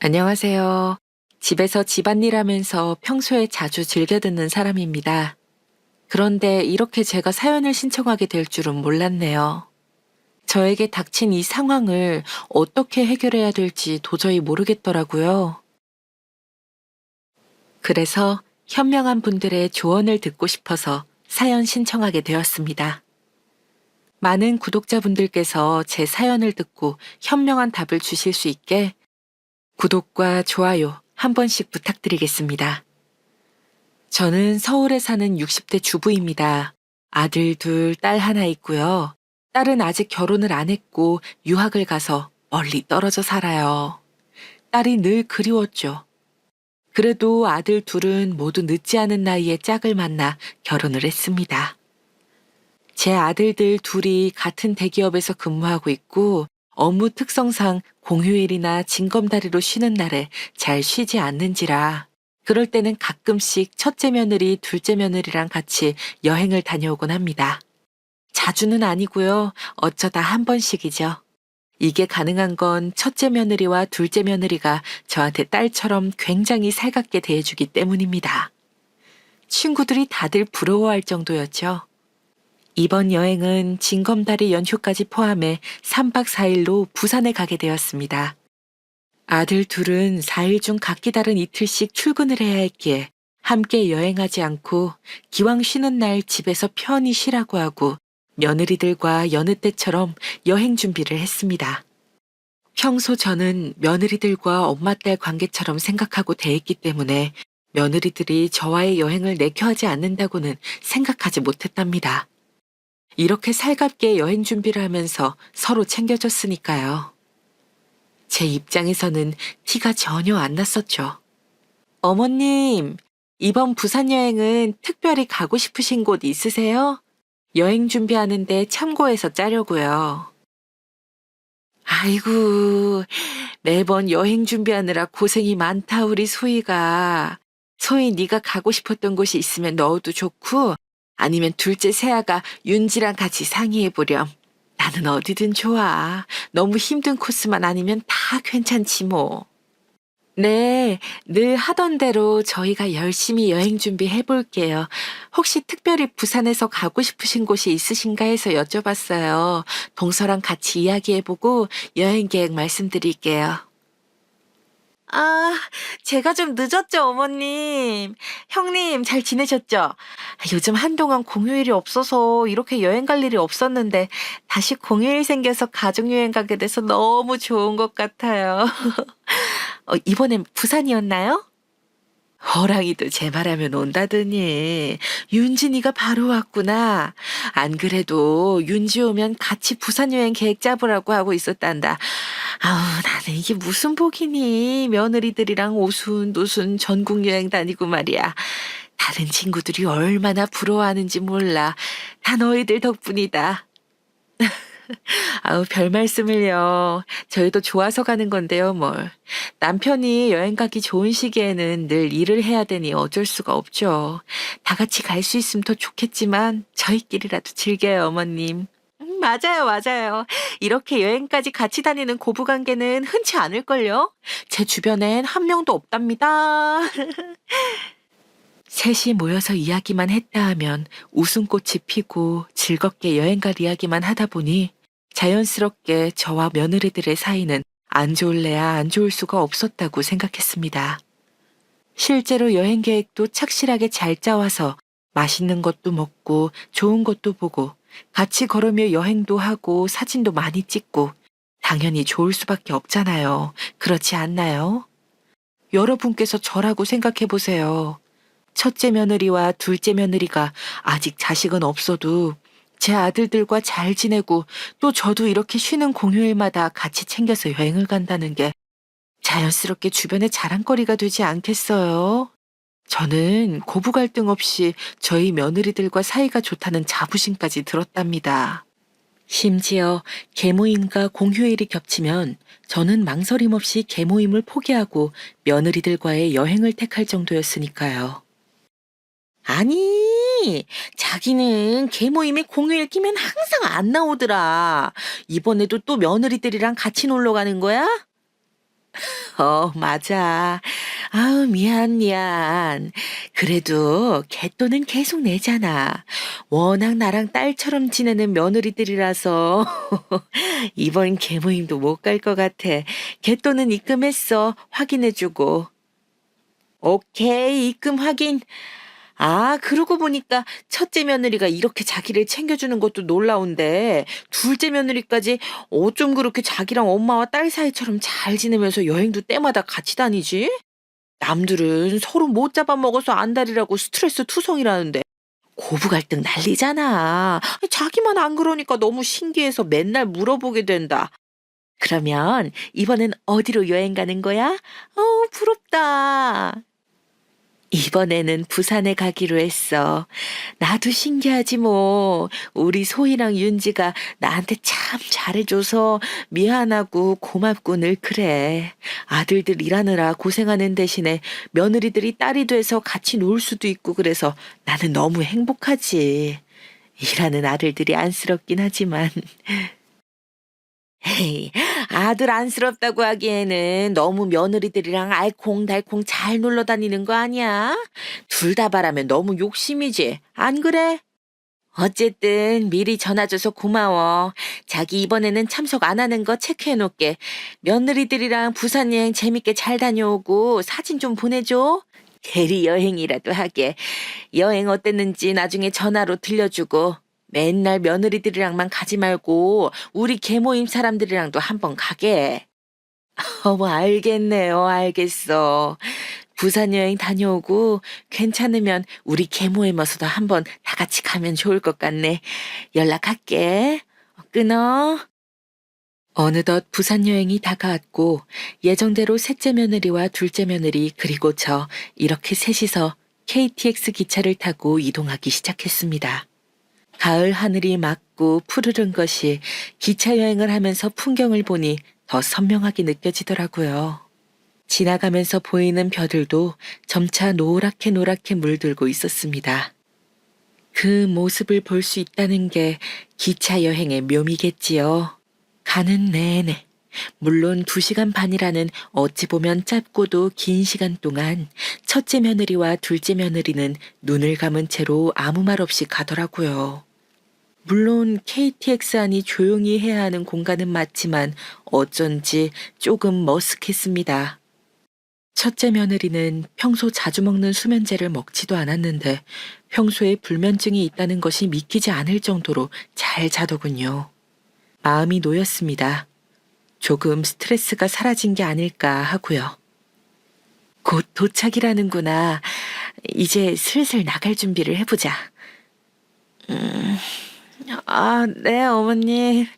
안녕하세요. 집에서 집안일 하면서 평소에 자주 즐겨 듣는 사람입니다. 그런데 이렇게 제가 사연을 신청하게 될 줄은 몰랐네요. 저에게 닥친 이 상황을 어떻게 해결해야 될지 도저히 모르겠더라고요. 그래서 현명한 분들의 조언을 듣고 싶어서 사연 신청하게 되었습니다. 많은 구독자분들께서 제 사연을 듣고 현명한 답을 주실 수 있게 구독과 좋아요 한 번씩 부탁드리겠습니다. 저는 서울에 사는 60대 주부입니다. 아들 둘, 딸 하나 있고요. 딸은 아직 결혼을 안 했고 유학을 가서 멀리 떨어져 살아요. 딸이 늘 그리웠죠. 그래도 아들 둘은 모두 늦지 않은 나이에 짝을 만나 결혼을 했습니다. 제 아들들 둘이 같은 대기업에서 근무하고 있고 업무 특성상 공휴일이나 징검다리로 쉬는 날에 잘 쉬지 않는지라 그럴 때는 가끔씩 첫째 며느리, 둘째 며느리랑 같이 여행을 다녀오곤 합니다. 자주는 아니고요. 어쩌다 한 번씩이죠. 이게 가능한 건 첫째 며느리와 둘째 며느리가 저한테 딸처럼 굉장히 살갑게 대해주기 때문입니다. 친구들이 다들 부러워할 정도였죠. 이번 여행은 징검다리 연휴까지 포함해 3박 4일로 부산에 가게 되었습니다. 아들 둘은 4일 중 각기 다른 이틀씩 출근을 해야 했기에 함께 여행하지 않고 기왕 쉬는 날 집에서 편히 쉬라고 하고 며느리들과 여느 때처럼 여행 준비를 했습니다. 평소 저는 며느리들과 엄마 딸 관계처럼 생각하고 대했기 때문에 며느리들이 저와의 여행을 내켜하지 않는다고는 생각하지 못했답니다. 이렇게 살갑게 여행 준비를 하면서 서로 챙겨줬으니까요. 제 입장에서는 티가 전혀 안 났었죠. 어머님, 이번 부산 여행은 특별히 가고 싶으신 곳 있으세요? 여행 준비하는데 참고해서 짜려고요. 아이고, 매번 여행 준비하느라 고생이 많다, 우리 소희가. 소희 네가 가고 싶었던 곳이 있으면 넣어도 좋고, 아니면 둘째 세아가 윤지랑 같이 상의해보렴. 나는 어디든 좋아. 너무 힘든 코스만 아니면 다 괜찮지 뭐. 네, 늘 하던 대로 저희가 열심히 여행 준비해 볼게요. 혹시 특별히 부산에서 가고 싶으신 곳이 있으신가 해서 여쭤봤어요. 동서랑 같이 이야기해보고 여행 계획 말씀드릴게요. 아, 제가 좀 늦었죠, 어머님. 형님, 잘 지내셨죠? 요즘 한동안 공휴일이 없어서 이렇게 여행 갈 일이 없었는데, 다시 공휴일 생겨서 가족여행 가게 돼서 너무 좋은 것 같아요. 이번엔 부산이었나요? 호랑이도 제 말하면 온다더니 윤진이가 바로 왔구나. 안 그래도 윤지 오면 같이 부산 여행 계획 짜보라고 하고 있었단다. 아우 나는 이게 무슨 복이니. 며느리들이랑 오순도순 전국 여행 다니고 말이야. 다른 친구들이 얼마나 부러워하는지 몰라. 다 너희들 덕분이다. 아우, 별 말씀을요. 저희도 좋아서 가는 건데요, 뭘. 남편이 여행 가기 좋은 시기에는 늘 일을 해야 되니 어쩔 수가 없죠. 다 같이 갈 수 있으면 더 좋겠지만 저희끼리라도 즐겨요, 어머님. 맞아요, 맞아요. 이렇게 여행까지 같이 다니는 고부관계는 흔치 않을걸요? 제 주변엔 한 명도 없답니다. 셋이 모여서 이야기만 했다 하면 웃음꽃이 피고 즐겁게 여행 갈 이야기만 하다 보니 자연스럽게 저와 며느리들의 사이는 안 좋을래야 안 좋을 수가 없었다고 생각했습니다. 실제로 여행 계획도 착실하게 잘 짜와서 맛있는 것도 먹고 좋은 것도 보고 같이 걸으며 여행도 하고 사진도 많이 찍고 당연히 좋을 수밖에 없잖아요. 그렇지 않나요? 여러분께서 저라고 생각해 보세요. 첫째 며느리와 둘째 며느리가 아직 자식은 없어도 제 아들들과 잘 지내고 또 저도 이렇게 쉬는 공휴일마다 같이 챙겨서 여행을 간다는 게 자연스럽게 주변의 자랑거리가 되지 않겠어요? 저는 고부 갈등 없이 저희 며느리들과 사이가 좋다는 자부심까지 들었답니다. 심지어 계모임과 공휴일이 겹치면 저는 망설임 없이 계모임을 포기하고 며느리들과의 여행을 택할 정도였으니까요. 아니, 자기는 계모임에 공휴일 끼면 항상 안 나오더라. 이번에도 또 며느리들이랑 같이 놀러 가는 거야? 맞아. 아우, 미안, 미안. 그래도 개또는 계속 내잖아. 워낙 나랑 딸처럼 지내는 며느리들이라서 이번 개모임도 못 갈 것 같아. 개또는 입금했어. 확인해주고. 오케이, 입금 확인. 아, 그러고 보니까 첫째 며느리가 이렇게 자기를 챙겨주는 것도 놀라운데, 둘째 며느리까지 어쩜 그렇게 자기랑 엄마와 딸 사이처럼 잘 지내면서 여행도 때마다 같이 다니지? 남들은 서로 못 잡아먹어서 안달이라고 스트레스 투성이라는데, 고부 갈등 난리잖아. 자기만 안 그러니까 너무 신기해서 맨날 물어보게 된다. 그러면 이번엔 어디로 여행 가는 거야? 부럽다. 이번에는 부산에 가기로 했어. 나도 신기하지 뭐. 우리 소희랑 윤지가 나한테 참 잘해줘서 미안하고 고맙고 늘 그래. 아들들 일하느라 고생하는 대신에 며느리들이 딸이 돼서 같이 놀 수도 있고 그래서 나는 너무 행복하지. 일하는 아들들이 안쓰럽긴 하지만. 에이, 아들 안쓰럽다고 하기에는 너무 며느리들이랑 알콩달콩 잘 놀러 다니는 거 아니야? 둘 다 바라면 너무 욕심이지. 안 그래? 어쨌든 미리 전화줘서 고마워. 자기 이번에는 참석 안 하는 거 체크해 놓을게. 며느리들이랑 부산 여행 재밌게 잘 다녀오고 사진 좀 보내줘. 대리 여행이라도 하게. 여행 어땠는지 나중에 전화로 들려주고. 맨날 며느리들이랑만 가지 말고 우리 계모임 사람들이랑도 한번 가게. 어머, 알겠네요. 알겠어. 부산 여행 다녀오고 괜찮으면 우리 계모임에서도 한번 다 같이 가면 좋을 것 같네. 연락할게. 끊어. 어느덧 부산 여행이 다가왔고 예정대로 셋째 며느리와 둘째 며느리 그리고 저 이렇게 셋이서 KTX 기차를 타고 이동하기 시작했습니다. 가을 하늘이 맑고 푸르른 것이 기차 여행을 하면서 풍경을 보니 더 선명하게 느껴지더라고요. 지나가면서 보이는 벼들도 점차 노랗게 노랗게 물들고 있었습니다. 그 모습을 볼 수 있다는 게 기차 여행의 묘미겠지요. 가는 내내, 물론 2시간 반이라는 어찌 보면 짧고도 긴 시간 동안 첫째 며느리와 둘째 며느리는 눈을 감은 채로 아무 말 없이 가더라고요. 물론 KTX 안이 조용히 해야 하는 공간은 맞지만 어쩐지 조금 머쓱했습니다. 첫째 며느리는 평소 자주 먹는 수면제를 먹지도 않았는데 평소에 불면증이 있다는 것이 믿기지 않을 정도로 잘 자더군요. 마음이 놓였습니다. 조금 스트레스가 사라진 게 아닐까 하고요. 곧 도착이라는구나. 이제 슬슬 나갈 준비를 해보자. 네, 어머니.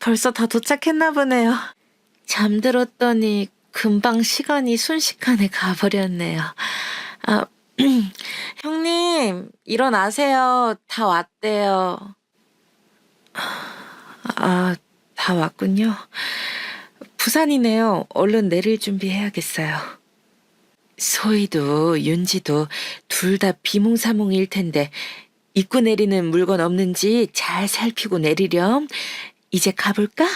벌써 다 도착했나 보네요. 잠들었더니 금방 시간이 순식간에 가버렸네요. 아, 형님, 일어나세요. 다 왔대요. 다 왔군요. 부산이네요. 얼른 내릴 준비해야겠어요. 소희도 윤지도 둘 다 비몽사몽일 텐데 입고 내리는 물건 없는지 잘 살피고 내리렴. 이제 가볼까?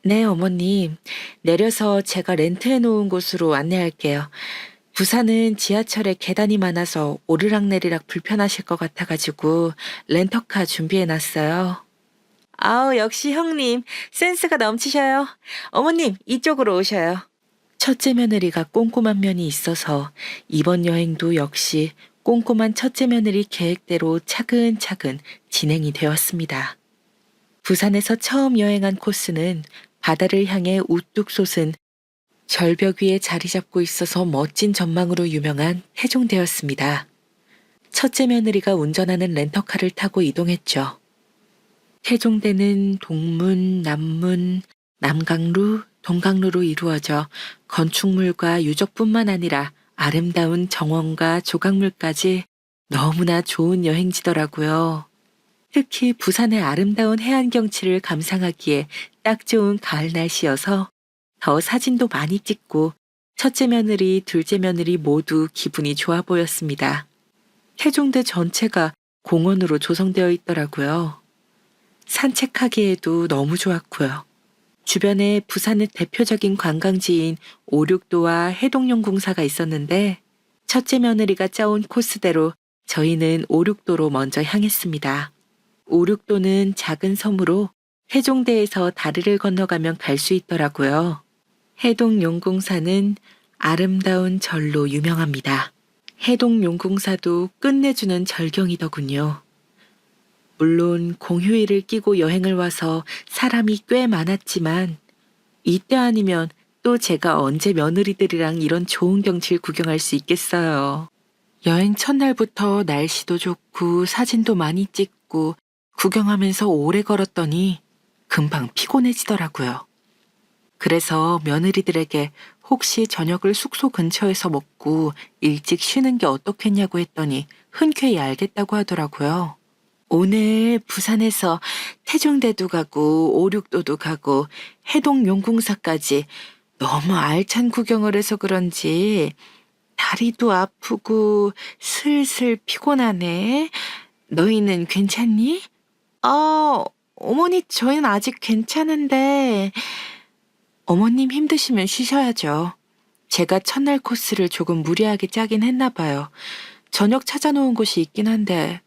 네, 어머님. 내려서 제가 렌트해 놓은 곳으로 안내할게요. 부산은 지하철에 계단이 많아서 오르락내리락 불편하실 것 같아가지고 렌터카 준비해 놨어요. 아우, 역시 형님. 센스가 넘치셔요. 어머님, 이쪽으로 오셔요. 첫째 며느리가 꼼꼼한 면이 있어서 이번 여행도 역시 꼼꼼한 첫째 며느리 계획대로 차근차근 진행이 되었습니다. 부산에서 처음 여행한 코스는 바다를 향해 우뚝 솟은 절벽 위에 자리 잡고 있어서 멋진 전망으로 유명한 태종대였습니다. 첫째 며느리가 운전하는 렌터카를 타고 이동했죠. 태종대는 동문, 남문, 남강루, 동강루로 이루어져 건축물과 유적뿐만 아니라 아름다운 정원과 조각물까지 너무나 좋은 여행지더라고요. 특히 부산의 아름다운 해안 경치를 감상하기에 딱 좋은 가을 날씨여서 더 사진도 많이 찍고 첫째 며느리, 둘째 며느리 모두 기분이 좋아 보였습니다. 태종대 전체가 공원으로 조성되어 있더라고요. 산책하기에도 너무 좋았고요. 주변에 부산의 대표적인 관광지인 오륙도와 해동용궁사가 있었는데 첫째 며느리가 짜온 코스대로 저희는 오륙도로 먼저 향했습니다. 오륙도는 작은 섬으로 세종대에서 다리를 건너가면 갈 수 있더라고요. 해동용궁사는 아름다운 절로 유명합니다. 해동용궁사도 끝내주는 절경이더군요. 물론 공휴일을 끼고 여행을 와서 사람이 꽤 많았지만 이때 아니면 또 제가 언제 며느리들이랑 이런 좋은 경치를 구경할 수 있겠어요. 여행 첫날부터 날씨도 좋고 사진도 많이 찍고 구경하면서 오래 걸었더니 금방 피곤해지더라고요. 그래서 며느리들에게 혹시 저녁을 숙소 근처에서 먹고 일찍 쉬는 게 어떻겠냐고 했더니 흔쾌히 알겠다고 하더라고요. 오늘 부산에서 태종대도 가고 오륙도도 가고 해동용궁사까지 너무 알찬 구경을 해서 그런지 다리도 아프고 슬슬 피곤하네. 너희는 괜찮니? 어머니 저희는 아직 괜찮은데 어머님 힘드시면 쉬셔야죠. 제가 첫날 코스를 조금 무리하게 짜긴 했나 봐요. 저녁 찾아놓은 곳이 있긴 한데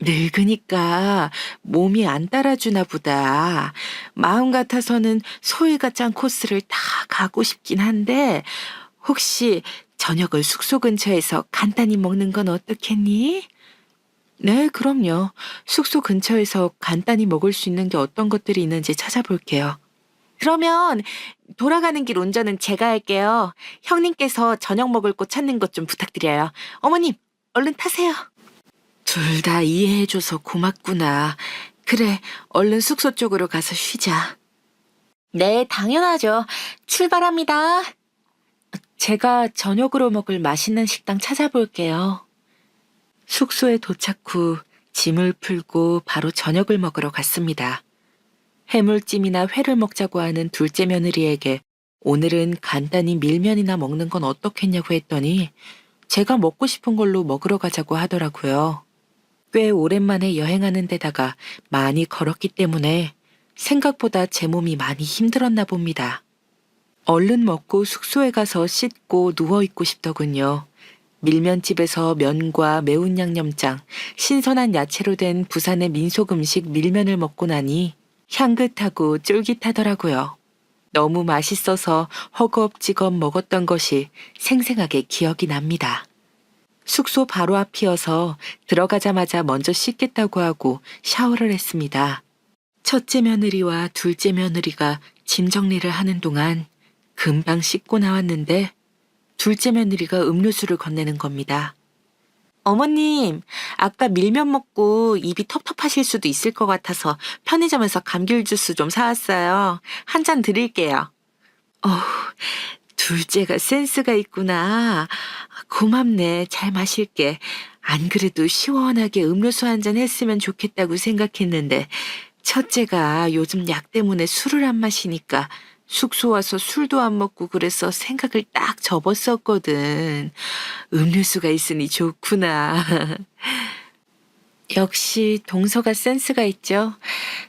늙으니까 몸이 안 따라주나 보다. 마음 같아서는 소희가 짠 코스를 다 가고 싶긴 한데 혹시 저녁을 숙소 근처에서 간단히 먹는 건 어떻겠니? 네, 그럼요. 숙소 근처에서 간단히 먹을 수 있는 게 어떤 것들이 있는지 찾아볼게요. 그러면 돌아가는 길 운전은 제가 할게요. 형님께서 저녁 먹을 곳 찾는 것 좀 부탁드려요. 어머님, 얼른 타세요. 둘 다 이해해줘서 고맙구나. 그래, 얼른 숙소 쪽으로 가서 쉬자. 네, 당연하죠. 출발합니다. 제가 저녁으로 먹을 맛있는 식당 찾아볼게요. 숙소에 도착 후 짐을 풀고 바로 저녁을 먹으러 갔습니다. 해물찜이나 회를 먹자고 하는 둘째 며느리에게 오늘은 간단히 밀면이나 먹는 건 어떻겠냐고 했더니 제가 먹고 싶은 걸로 먹으러 가자고 하더라고요. 꽤 오랜만에 여행하는 데다가 많이 걸었기 때문에 생각보다 제 몸이 많이 힘들었나 봅니다. 얼른 먹고 숙소에 가서 씻고 누워있고 싶더군요. 밀면집에서 면과 매운 양념장, 신선한 야채로 된 부산의 민속 음식 밀면을 먹고 나니 향긋하고 쫄깃하더라고요. 너무 맛있어서 허겁지겁 먹었던 것이 생생하게 기억이 납니다. 숙소 바로 앞이어서 들어가자마자 먼저 씻겠다고 하고 샤워를 했습니다. 첫째 며느리와 둘째 며느리가 짐 정리를 하는 동안 금방 씻고 나왔는데 둘째 며느리가 음료수를 건네는 겁니다. 어머님, 아까 밀면 먹고 입이 텁텁하실 수도 있을 것 같아서 편의점에서 감귤 주스 좀 사왔어요. 한 잔 드릴게요. 어우, 둘째가 센스가 있구나. 고맙네. 잘 마실게. 안 그래도 시원하게 음료수 한 잔 했으면 좋겠다고 생각했는데 첫째가 요즘 약 때문에 술을 안 마시니까 숙소 와서 술도 안 먹고 그래서 생각을 딱 접었었거든. 음료수가 있으니 좋구나. 역시 동서가 센스가 있죠.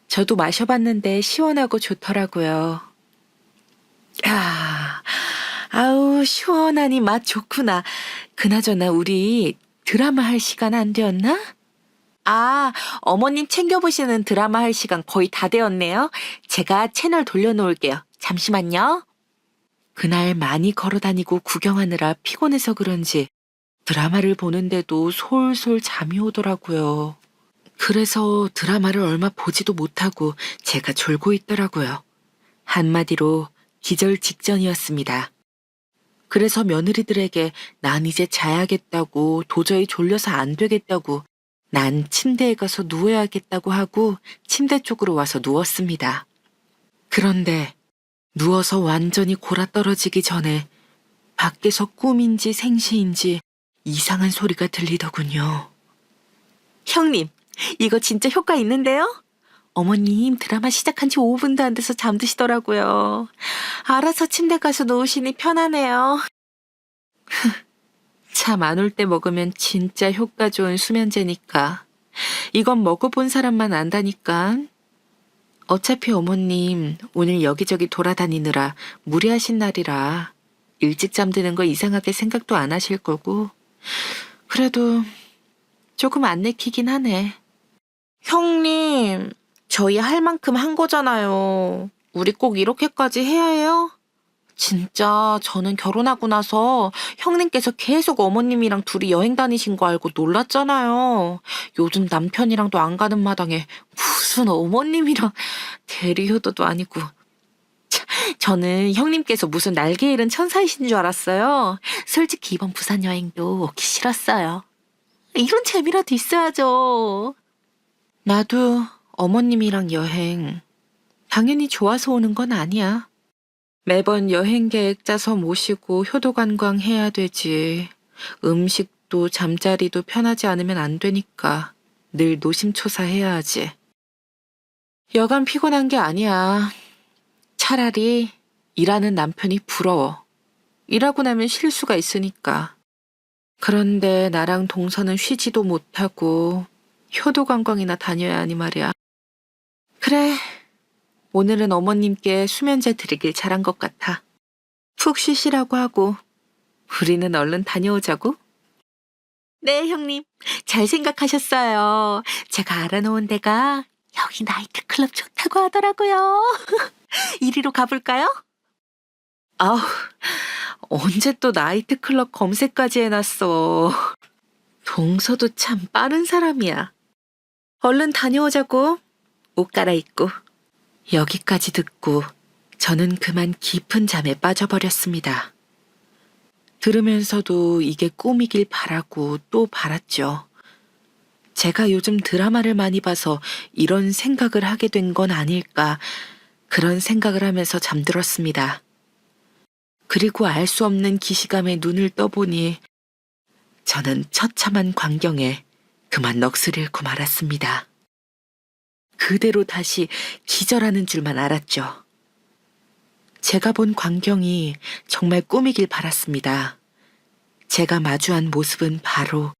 저도 마셔봤는데 시원하고 좋더라고요. 아우, 시원하니 맛 좋구나. 그나저나 우리 드라마 할 시간 안 되었나? 어머님 챙겨보시는 드라마 할 시간 거의 다 되었네요. 제가 채널 돌려놓을게요. 잠시만요. 그날 많이 걸어다니고 구경하느라 피곤해서 그런지 드라마를 보는데도 솔솔 잠이 오더라고요. 그래서 드라마를 얼마 보지도 못하고 제가 졸고 있더라고요. 한마디로 기절 직전이었습니다. 그래서 며느리들에게 난 이제 자야겠다고 도저히 졸려서 안 되겠다고 난 침대에 가서 누워야겠다고 하고 침대 쪽으로 와서 누웠습니다. 그런데 누워서 완전히 골아떨어지기 전에 밖에서 꿈인지 생시인지 이상한 소리가 들리더군요. 형님, 이거 진짜 효과 있는데요? 어머님 드라마 시작한 지 5분도 안 돼서 잠드시더라고요. 알아서 침대 가서 누우시니 편하네요. 잠 안 올 때 먹으면 진짜 효과 좋은 수면제니까. 이건 먹어본 사람만 안다니까. 어차피 어머님 오늘 여기저기 돌아다니느라 무리하신 날이라 일찍 잠드는 거 이상하게 생각도 안 하실 거고. 그래도 조금 안 내키긴 하네. 형님, 저희 할 만큼 한 거잖아요. 우리 꼭 이렇게까지 해야 해요? 진짜 저는 결혼하고 나서 형님께서 계속 어머님이랑 둘이 여행 다니신 거 알고 놀랐잖아요. 요즘 남편이랑도 안 가는 마당에 무슨 어머님이랑 대리효도도 아니고. 저는 형님께서 무슨 날개 잃은 천사이신 줄 알았어요. 솔직히 이번 부산 여행도 오기 싫었어요. 이런 재미라도 있어야죠. 나도 어머님이랑 여행 당연히 좋아서 오는 건 아니야. 매번 여행 계획 짜서 모시고 효도 관광해야 되지. 음식도 잠자리도 편하지 않으면 안 되니까 늘 노심초사해야 하지. 여간 피곤한 게 아니야. 차라리 일하는 남편이 부러워. 일하고 나면 쉴 수가 있으니까. 그런데 나랑 동서는 쉬지도 못하고 효도 관광이나 다녀야 하니 말이야. 그래, 오늘은 어머님께 수면제 드리길 잘한 것 같아. 푹 쉬시라고 하고 우리는 얼른 다녀오자고. 네, 형님. 잘 생각하셨어요. 제가 알아놓은 데가 여기 나이트클럽 좋다고 하더라고요. 이리로 가볼까요? 아우, 언제 또 나이트클럽 검색까지 해놨어. 동서도 참 빠른 사람이야. 얼른 다녀오자고. 옷 갈아입고. 여기까지 듣고 저는 그만 깊은 잠에 빠져버렸습니다. 들으면서도 이게 꿈이길 바라고 또 바랐죠. 제가 요즘 드라마를 많이 봐서 이런 생각을 하게 된 건 아닐까, 그런 생각을 하면서 잠들었습니다. 그리고 알 수 없는 기시감에 눈을 떠보니 저는 처참한 광경에 그만 넋을 잃고 말았습니다. 그대로 다시 기절하는 줄만 알았죠. 제가 본 광경이 정말 꿈이길 바랐습니다. 제가 마주한 모습은 바로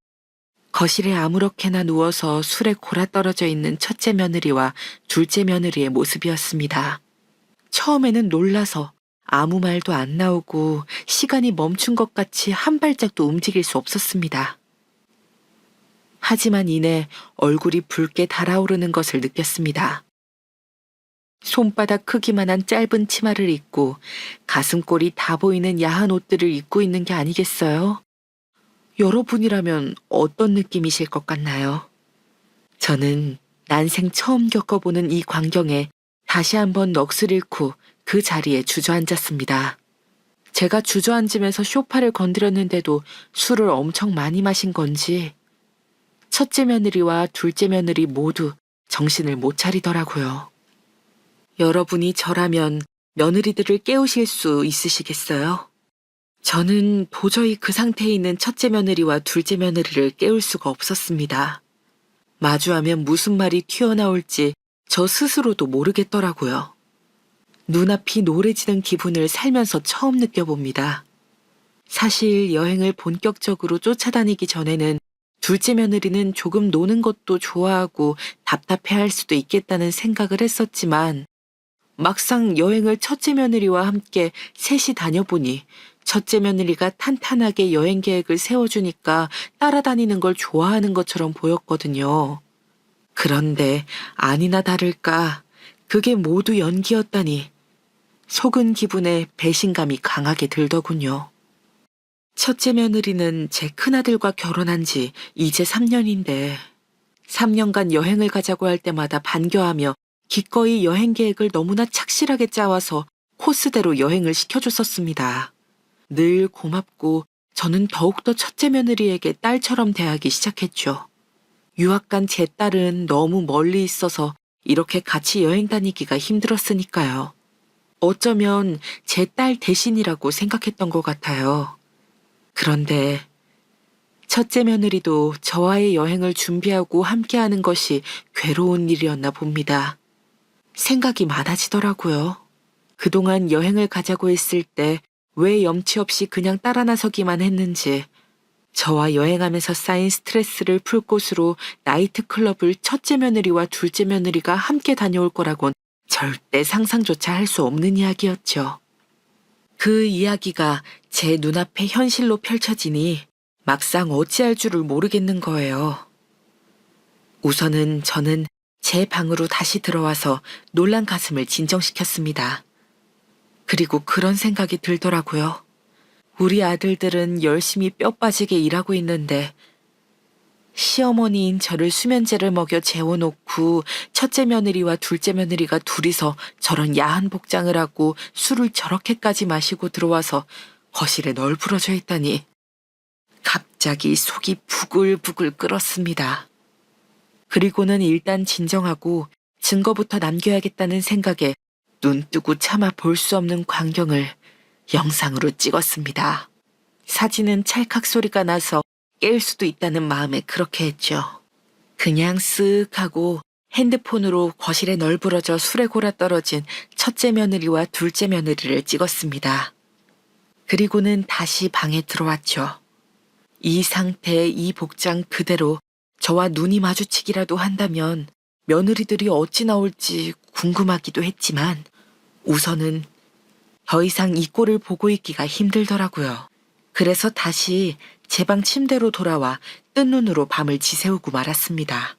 거실에 아무렇게나 누워서 술에 골아떨어져 있는 첫째 며느리와 둘째 며느리의 모습이었습니다. 처음에는 놀라서 아무 말도 안 나오고 시간이 멈춘 것 같이 한 발짝도 움직일 수 없었습니다. 하지만 이내 얼굴이 붉게 달아오르는 것을 느꼈습니다. 손바닥 크기만한 짧은 치마를 입고 가슴골이 다 보이는 야한 옷들을 입고 있는 게 아니겠어요? 여러분이라면 어떤 느낌이실 것 같나요? 저는 난생 처음 겪어보는 이 광경에 다시 한번 넋을 잃고 그 자리에 주저앉았습니다. 제가 주저앉으면서 소파를 건드렸는데도 술을 엄청 많이 마신 건지 첫째 며느리와 둘째 며느리 모두 정신을 못 차리더라고요. 여러분이 저라면 며느리들을 깨우실 수 있으시겠어요? 저는 도저히 그 상태에 있는 첫째 며느리와 둘째 며느리를 깨울 수가 없었습니다. 마주하면 무슨 말이 튀어나올지 저 스스로도 모르겠더라고요. 눈앞이 노래지는 기분을 살면서 처음 느껴봅니다. 사실 여행을 본격적으로 쫓아다니기 전에는 둘째 며느리는 조금 노는 것도 좋아하고 답답해할 수도 있겠다는 생각을 했었지만 막상 여행을 첫째 며느리와 함께 셋이 다녀보니 첫째 며느리가 탄탄하게 여행 계획을 세워주니까 따라다니는 걸 좋아하는 것처럼 보였거든요. 그런데 아니나 다를까 그게 모두 연기였다니 속은 기분에 배신감이 강하게 들더군요. 첫째 며느리는 제 큰아들과 결혼한 지 이제 3년인데 3년간 여행을 가자고 할 때마다 반겨하며 기꺼이 여행 계획을 너무나 착실하게 짜와서 코스대로 여행을 시켜줬었습니다. 늘 고맙고 저는 더욱더 첫째 며느리에게 딸처럼 대하기 시작했죠. 유학 간 제 딸은 너무 멀리 있어서 이렇게 같이 여행 다니기가 힘들었으니까요. 어쩌면 제 딸 대신이라고 생각했던 것 같아요. 그런데 첫째 며느리도 저와의 여행을 준비하고 함께하는 것이 괴로운 일이었나 봅니다. 생각이 많아지더라고요. 그동안 여행을 가자고 했을 때 왜 염치 없이 그냥 따라 나서기만 했는지, 저와 여행하면서 쌓인 스트레스를 풀 곳으로 나이트클럽을 첫째 며느리와 둘째 며느리가 함께 다녀올 거라곤 절대 상상조차 할 수 없는 이야기였죠. 그 이야기가 제 눈앞에 현실로 펼쳐지니 막상 어찌할 줄을 모르겠는 거예요. 우선은 저는 제 방으로 다시 들어와서 놀란 가슴을 진정시켰습니다. 그리고 그런 생각이 들더라고요. 우리 아들들은 열심히 뼈 빠지게 일하고 있는데 시어머니인 저를 수면제를 먹여 재워놓고 첫째 며느리와 둘째 며느리가 둘이서 저런 야한 복장을 하고 술을 저렇게까지 마시고 들어와서 거실에 널브러져 있다니 갑자기 속이 부글부글 끓었습니다. 그리고는 일단 진정하고 증거부터 남겨야겠다는 생각에 눈 뜨고 차마 볼 수 없는 광경을 영상으로 찍었습니다. 사진은 찰칵 소리가 나서 깰 수도 있다는 마음에 그렇게 했죠. 그냥 쓱 하고 핸드폰으로 거실에 널브러져 술에 골아 떨어진 첫째 며느리와 둘째 며느리를 찍었습니다. 그리고는 다시 방에 들어왔죠. 이 상태, 이 복장 그대로 저와 눈이 마주치기라도 한다면 며느리들이 어찌 나올지 궁금하기도 했지만 우선은 더 이상 이 꼴을 보고 있기가 힘들더라고요. 그래서 다시 제 방 침대로 돌아와 뜬 눈으로 밤을 지새우고 말았습니다.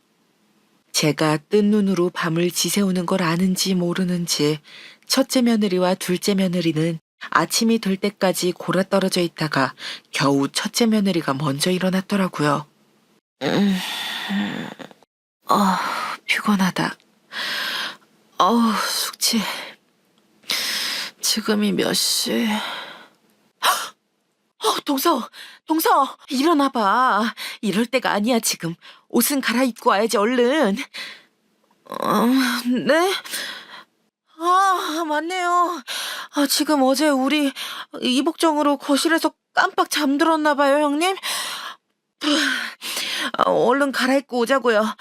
제가 뜬 눈으로 밤을 지새우는 걸 아는지 모르는지 첫째 며느리와 둘째 며느리는 아침이 될 때까지 골아 떨어져 있다가 겨우 첫째 며느리가 먼저 일어났더라고요. 피곤하다. 숙취. 지금이 몇 시? 동서, 일어나봐. 이럴 때가 아니야, 지금. 옷은 갈아입고 와야지, 얼른. 네? 맞네요. 지금 어제 우리 이복정으로 거실에서 깜빡 잠들었나봐요, 형님. 얼른 갈아입고 오자고요.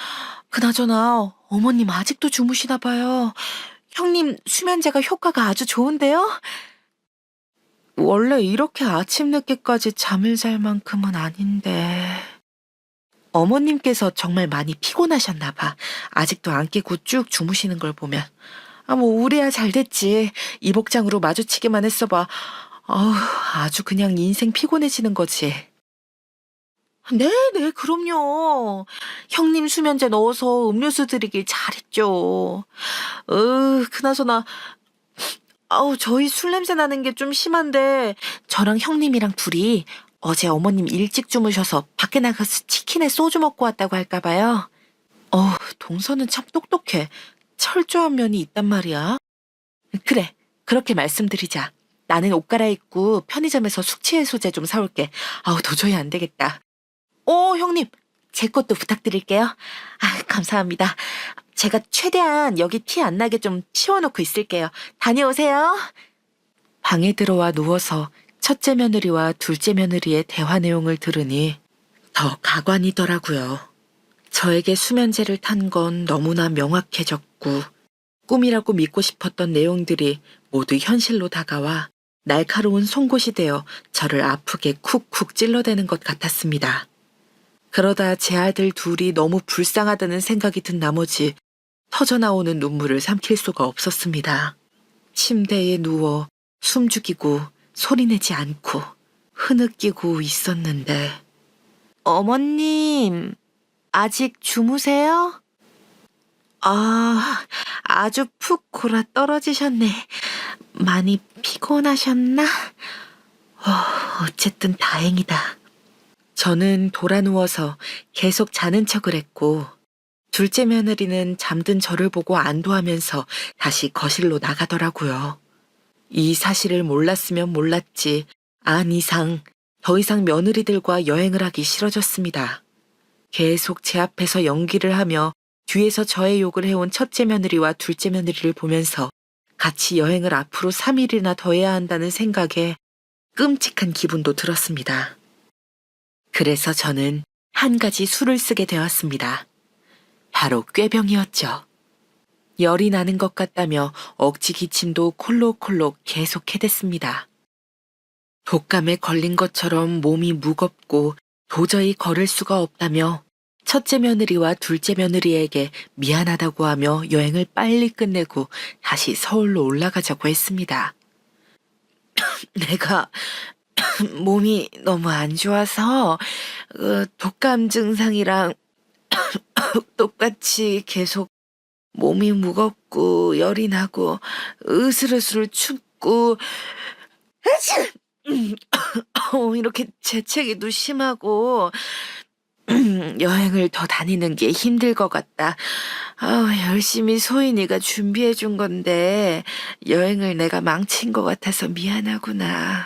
그나저나 어머님 아직도 주무시나봐요. 형님 수면제가 효과가 아주 좋은데요? 원래 이렇게 아침 늦게까지 잠을 잘 만큼은 아닌데. 어머님께서 정말 많이 피곤하셨나 봐. 아직도 안 깨고 쭉 주무시는 걸 보면. 우리야 잘 됐지. 이 복장으로 마주치기만 했어 봐. 아주 그냥 인생 피곤해지는 거지. 네, 그럼요. 형님 수면제 넣어서 음료수 드리길 잘했죠. 그나저나 저희 술 냄새 나는 게 좀 심한데 저랑 형님이랑 둘이 어제 어머님 일찍 주무셔서 밖에 나가서 치킨에 소주 먹고 왔다고 할까 봐요. 동서는 참 똑똑해. 철저한 면이 있단 말이야. 그래, 그렇게 말씀드리자. 나는 옷 갈아입고 편의점에서 숙취해소제 좀 사올게. 도저히 안 되겠다. 형님, 제 것도 부탁드릴게요. 감사합니다. 제가 최대한 여기 티 안 나게 좀 치워놓고 있을게요. 다녀오세요. 방에 들어와 누워서 첫째 며느리와 둘째 며느리의 대화 내용을 들으니 더 가관이더라고요. 저에게 수면제를 탄 건 너무나 명확해졌고 꿈이라고 믿고 싶었던 내용들이 모두 현실로 다가와 날카로운 송곳이 되어 저를 아프게 쿡쿡 찔러대는 것 같았습니다. 그러다 제 아들 둘이 너무 불쌍하다는 생각이 든 나머지 터져나오는 눈물을 삼킬 수가 없었습니다. 침대에 누워 숨죽이고 소리내지 않고 흐느끼고 있었는데 어머님, 아직 주무세요? 아주 푹 골아 떨어지셨네. 많이 피곤하셨나? 어쨌든 다행이다. 저는 돌아 누워서 계속 자는 척을 했고 둘째 며느리는 잠든 저를 보고 안도하면서 다시 거실로 나가더라고요. 이 사실을 몰랐으면 몰랐지 안 이상 더 이상 며느리들과 여행을 하기 싫어졌습니다. 계속 제 앞에서 연기를 하며 뒤에서 저의 욕을 해온 첫째 며느리와 둘째 며느리를 보면서 같이 여행을 앞으로 3일이나 더 해야 한다는 생각에 끔찍한 기분도 들었습니다. 그래서 저는 한 가지 술을 쓰게 되었습니다. 바로 꾀병이었죠. 열이 나는 것 같다며 억지 기침도 콜록콜록 계속 해댔습니다. 독감에 걸린 것처럼 몸이 무겁고 도저히 걸을 수가 없다며 첫째 며느리와 둘째 며느리에게 미안하다고 하며 여행을 빨리 끝내고 다시 서울로 올라가자고 했습니다. 내가 몸이 너무 안 좋아서 독감 증상이랑 똑같이 계속 몸이 무겁고 열이 나고 으슬으슬 춥고 이렇게 재채기도 심하고 여행을 더 다니는 게 힘들 것 같다. 열심히 소인이가 준비해 준 건데 여행을 내가 망친 것 같아서 미안하구나.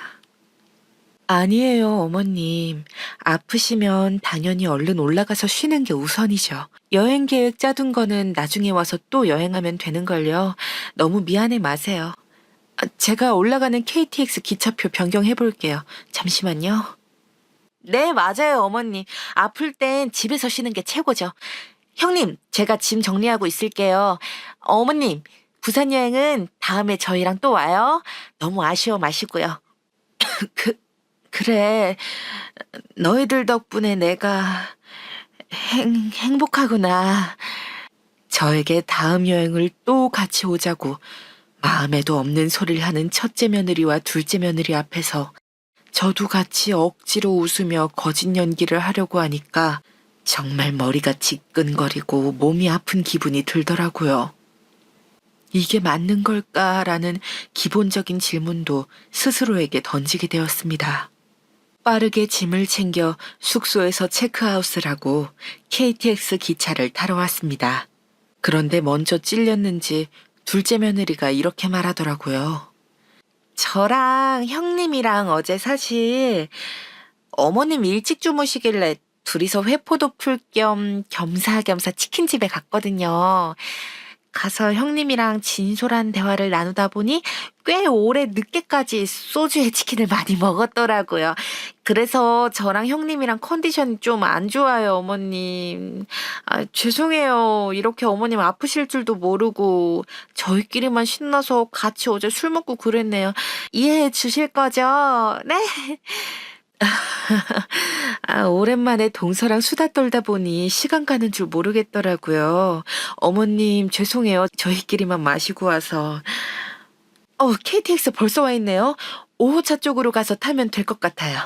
아니에요, 어머님. 아프시면 당연히 얼른 올라가서 쉬는 게 우선이죠. 여행 계획 짜둔 거는 나중에 와서 또 여행하면 되는걸요. 너무 미안해 마세요. 제가 올라가는 KTX 기차표 변경해 볼게요. 잠시만요. 네, 맞아요, 어머님. 아플 땐 집에서 쉬는 게 최고죠. 형님, 제가 짐 정리하고 있을게요. 어머님, 부산 여행은 다음에 저희랑 또 와요. 너무 아쉬워 마시고요. 그래. 너희들 덕분에 내가 행복하구나. 저에게 다음 여행을 또 같이 오자고 마음에도 없는 소리를 하는 첫째 며느리와 둘째 며느리 앞에서 저도 같이 억지로 웃으며 거짓 연기를 하려고 하니까 정말 머리가 지끈거리고 몸이 아픈 기분이 들더라고요. 이게 맞는 걸까라는 기본적인 질문도 스스로에게 던지게 되었습니다. 빠르게 짐을 챙겨 숙소에서 체크아웃을 하고 KTX 기차를 타러 왔습니다. 그런데 먼저 찔렸는지 둘째 며느리가 이렇게 말하더라고요. 저랑 형님이랑 어제 사실 어머님 일찍 주무시길래 둘이서 회포도 풀 겸 겸사겸사 치킨집에 갔거든요. 가서 형님이랑 진솔한 대화를 나누다 보니 꽤 오래 늦게까지 소주에 치킨을 많이 먹었더라고요. 그래서 저랑 형님이랑 컨디션이 좀 안 좋아요, 어머님. 죄송해요. 이렇게 어머님 아프실 줄도 모르고 저희끼리만 신나서 같이 어제 술 먹고 그랬네요. 이해해 주실 거죠? 네? 오랜만에 동서랑 수다 떨다 보니 시간 가는 줄 모르겠더라고요. 어머님, 죄송해요. 저희끼리만 마시고 와서. KTX 벌써 와 있네요. 5호차 쪽으로 가서 타면 될 것 같아요.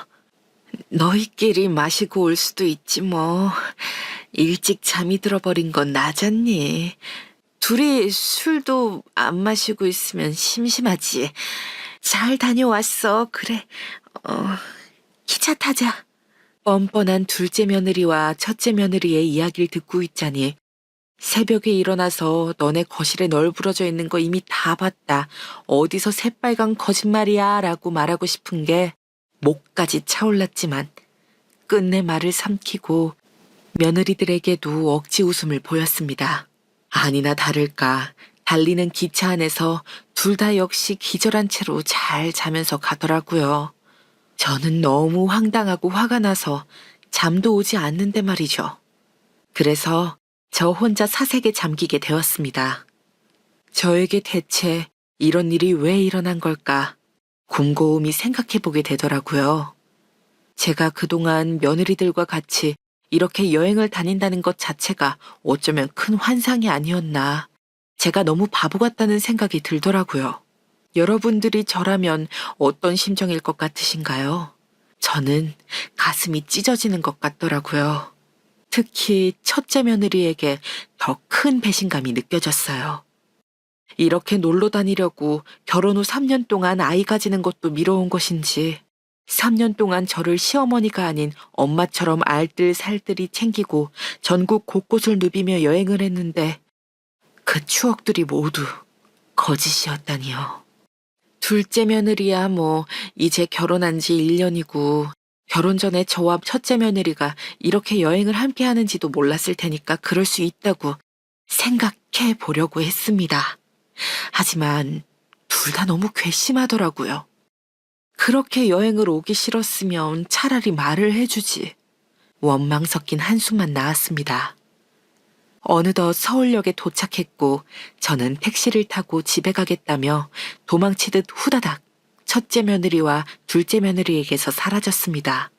너희끼리 마시고 올 수도 있지 뭐. 일찍 잠이 들어버린 건 나잖니. 둘이 술도 안 마시고 있으면 심심하지. 잘 다녀왔어. 그래. 기차 타자. 뻔뻔한 둘째 며느리와 첫째 며느리의 이야기를 듣고 있자니 새벽에 일어나서 너네 거실에 널브러져 있는 거 이미 다 봤다. 어디서 새빨간 거짓말이야 라고 말하고 싶은 게 목까지 차올랐지만 끝내 말을 삼키고 며느리들에게도 억지 웃음을 보였습니다. 아니나 다를까 달리는 기차 안에서 둘 다 역시 기절한 채로 잘 자면서 가더라고요. 저는 너무 황당하고 화가 나서 잠도 오지 않는데 말이죠. 그래서 저 혼자 사색에 잠기게 되었습니다. 저에게 대체 이런 일이 왜 일어난 걸까 곰곰이 생각해보게 되더라고요. 제가 그동안 며느리들과 같이 이렇게 여행을 다닌다는 것 자체가 어쩌면 큰 환상이 아니었나. 제가 너무 바보 같다는 생각이 들더라고요. 여러분들이 저라면 어떤 심정일 것 같으신가요? 저는 가슴이 찢어지는 것 같더라고요. 특히 첫째 며느리에게 더 큰 배신감이 느껴졌어요. 이렇게 놀러 다니려고 결혼 후 3년 동안 아이 가지는 것도 미뤄온 것인지 3년 동안 저를 시어머니가 아닌 엄마처럼 알뜰살뜰히 챙기고 전국 곳곳을 누비며 여행을 했는데 그 추억들이 모두 거짓이었다니요. 둘째 며느리야 뭐 이제 결혼한 지 1년이고 결혼 전에 저와 첫째 며느리가 이렇게 여행을 함께 하는지도 몰랐을 테니까 그럴 수 있다고 생각해 보려고 했습니다. 하지만 둘 다 너무 괘씸하더라고요. 그렇게 여행을 오기 싫었으면 차라리 말을 해주지. 원망 섞인 한숨만 나왔습니다. 어느덧 서울역에 도착했고 저는 택시를 타고 집에 가겠다며 도망치듯 후다닥 첫째 며느리와 둘째 며느리에게서 사라졌습니다.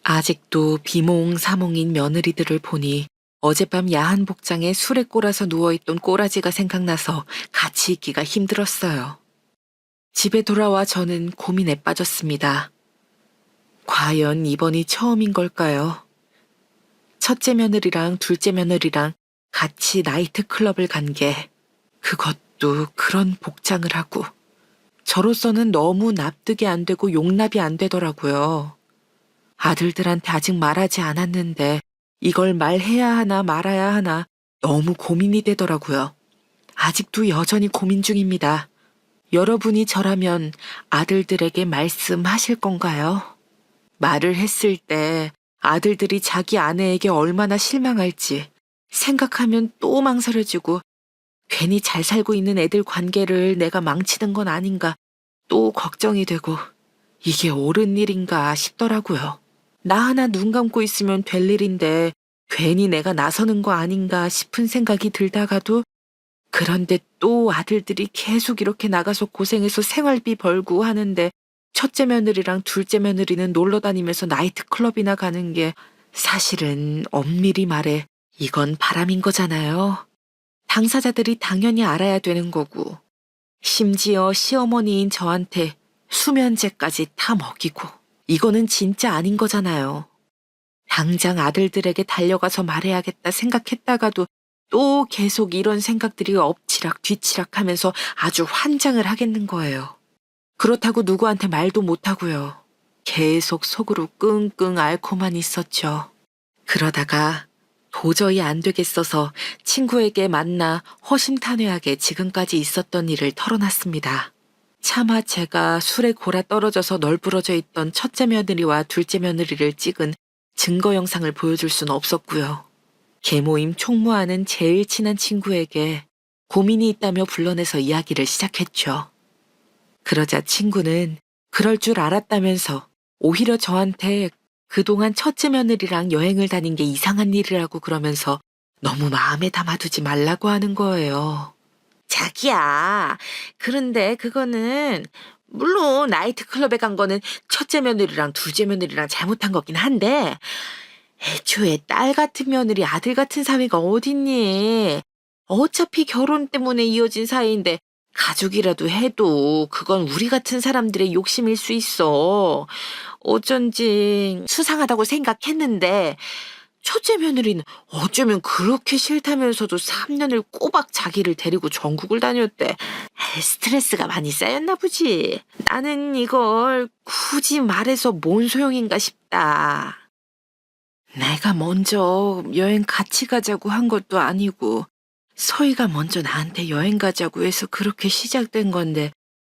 아직도 비몽사몽인 며느리들을 보니 어젯밤 야한 복장에 술에 꼬라서 누워있던 꼬라지가 생각나서 같이 있기가 힘들었어요. 집에 돌아와 저는 고민에 빠졌습니다. 과연 이번이 처음인 걸까요? 첫째 며느리랑 둘째 며느리랑 같이 나이트클럽을 간 게, 그것도 그런 복장을 하고, 저로서는 너무 납득이 안 되고 용납이 안 되더라고요. 아들들한테 아직 말하지 않았는데 이걸 말해야 하나 말아야 하나 너무 고민이 되더라고요. 아직도 여전히 고민 중입니다. 여러분이 저라면 아들들에게 말씀하실 건가요? 말을 했을 때 아들들이 자기 아내에게 얼마나 실망할지 생각하면 또 망설여지고 괜히 잘 살고 있는 애들 관계를 내가 망치는 건 아닌가 또 걱정이 되고 이게 옳은 일인가 싶더라고요. 나 하나 눈 감고 있으면 될 일인데 괜히 내가 나서는 거 아닌가 싶은 생각이 들다가도 그런데 또 아들들이 계속 이렇게 나가서 고생해서 생활비 벌고 하는데 첫째 며느리랑 둘째 며느리는 놀러 다니면서 나이트클럽이나 가는 게 사실은 엄밀히 말해 이건 바람인 거잖아요. 당사자들이 당연히 알아야 되는 거고 심지어 시어머니인 저한테 수면제까지 다 먹이고 이거는 진짜 아닌 거잖아요. 당장 아들들에게 달려가서 말해야겠다 생각했다가도 또 계속 이런 생각들이 엎치락 뒤치락 하면서 아주 환장을 하겠는 거예요. 그렇다고 누구한테 말도 못하고요. 계속 속으로 끙끙 앓고만 있었죠. 그러다가 도저히 안 되겠어서 친구에게 만나 허심탄회하게 지금까지 있었던 일을 털어놨습니다. 차마 제가 술에 골아 떨어져서 널브러져 있던 첫째 며느리와 둘째 며느리를 찍은 증거 영상을 보여줄 수는 없었고요. 계모임 총무하는 제일 친한 친구에게 고민이 있다며 불러내서 이야기를 시작했죠. 그러자 친구는 그럴 줄 알았다면서 오히려 저한테 그동안 첫째 며느리랑 여행을 다닌 게 이상한 일이라고 그러면서 너무 마음에 담아두지 말라고 하는 거예요. 자기야, 그런데 그거는 물론 나이트클럽에 간 거는 첫째 며느리랑 둘째 며느리랑 잘못한 거긴 한데 애초에 딸 같은 며느리 아들 같은 사위가 어딨니? 어차피 결혼 때문에 이어진 사이인데 가족이라도 해도 그건 우리 같은 사람들의 욕심일 수 있어. 어쩐지 수상하다고 생각했는데 첫째 며느리는 어쩌면 그렇게 싫다면서도 3년을 꼬박 자기를 데리고 전국을 다녔대. 스트레스가 많이 쌓였나 보지. 나는 이걸 굳이 말해서 뭔 소용인가 싶다. 내가 먼저 여행 같이 가자고 한 것도 아니고 서희가 먼저 나한테 여행 가자고 해서 그렇게 시작된 건데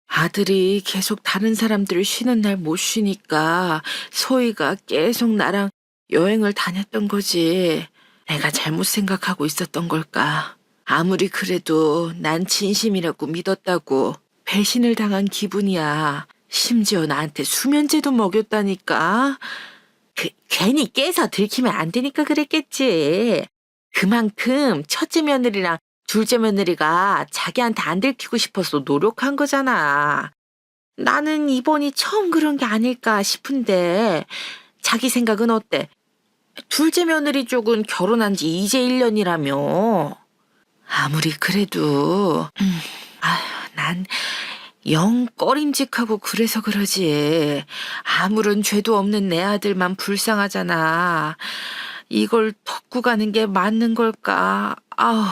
아들이 계속 다른 사람들 쉬는 날 못 쉬니까 서희가 계속 나랑 여행을 다녔던 거지. 내가 잘못 생각하고 있었던 걸까. 아무리 그래도 난 진심이라고 믿었다고 배신을 당한 기분이야. 심지어 나한테 수면제도 먹였다니까. 괜히 깨서 들키면 안 되니까 그랬겠지. 그만큼 첫째 며느리랑 둘째 며느리가 자기한테 안 들키고 싶어서 노력한 거잖아. 나는 이번이 처음 그런 게 아닐까 싶은데 자기 생각은 어때? 둘째 며느리 쪽은 결혼한 지 이제 1년이라며. 아무리 그래도 난 영 꺼림직하고 그래서 그러지. 아무런 죄도 없는 내 아들만 불쌍하잖아. 이걸 덮고 가는 게 맞는 걸까? 아우.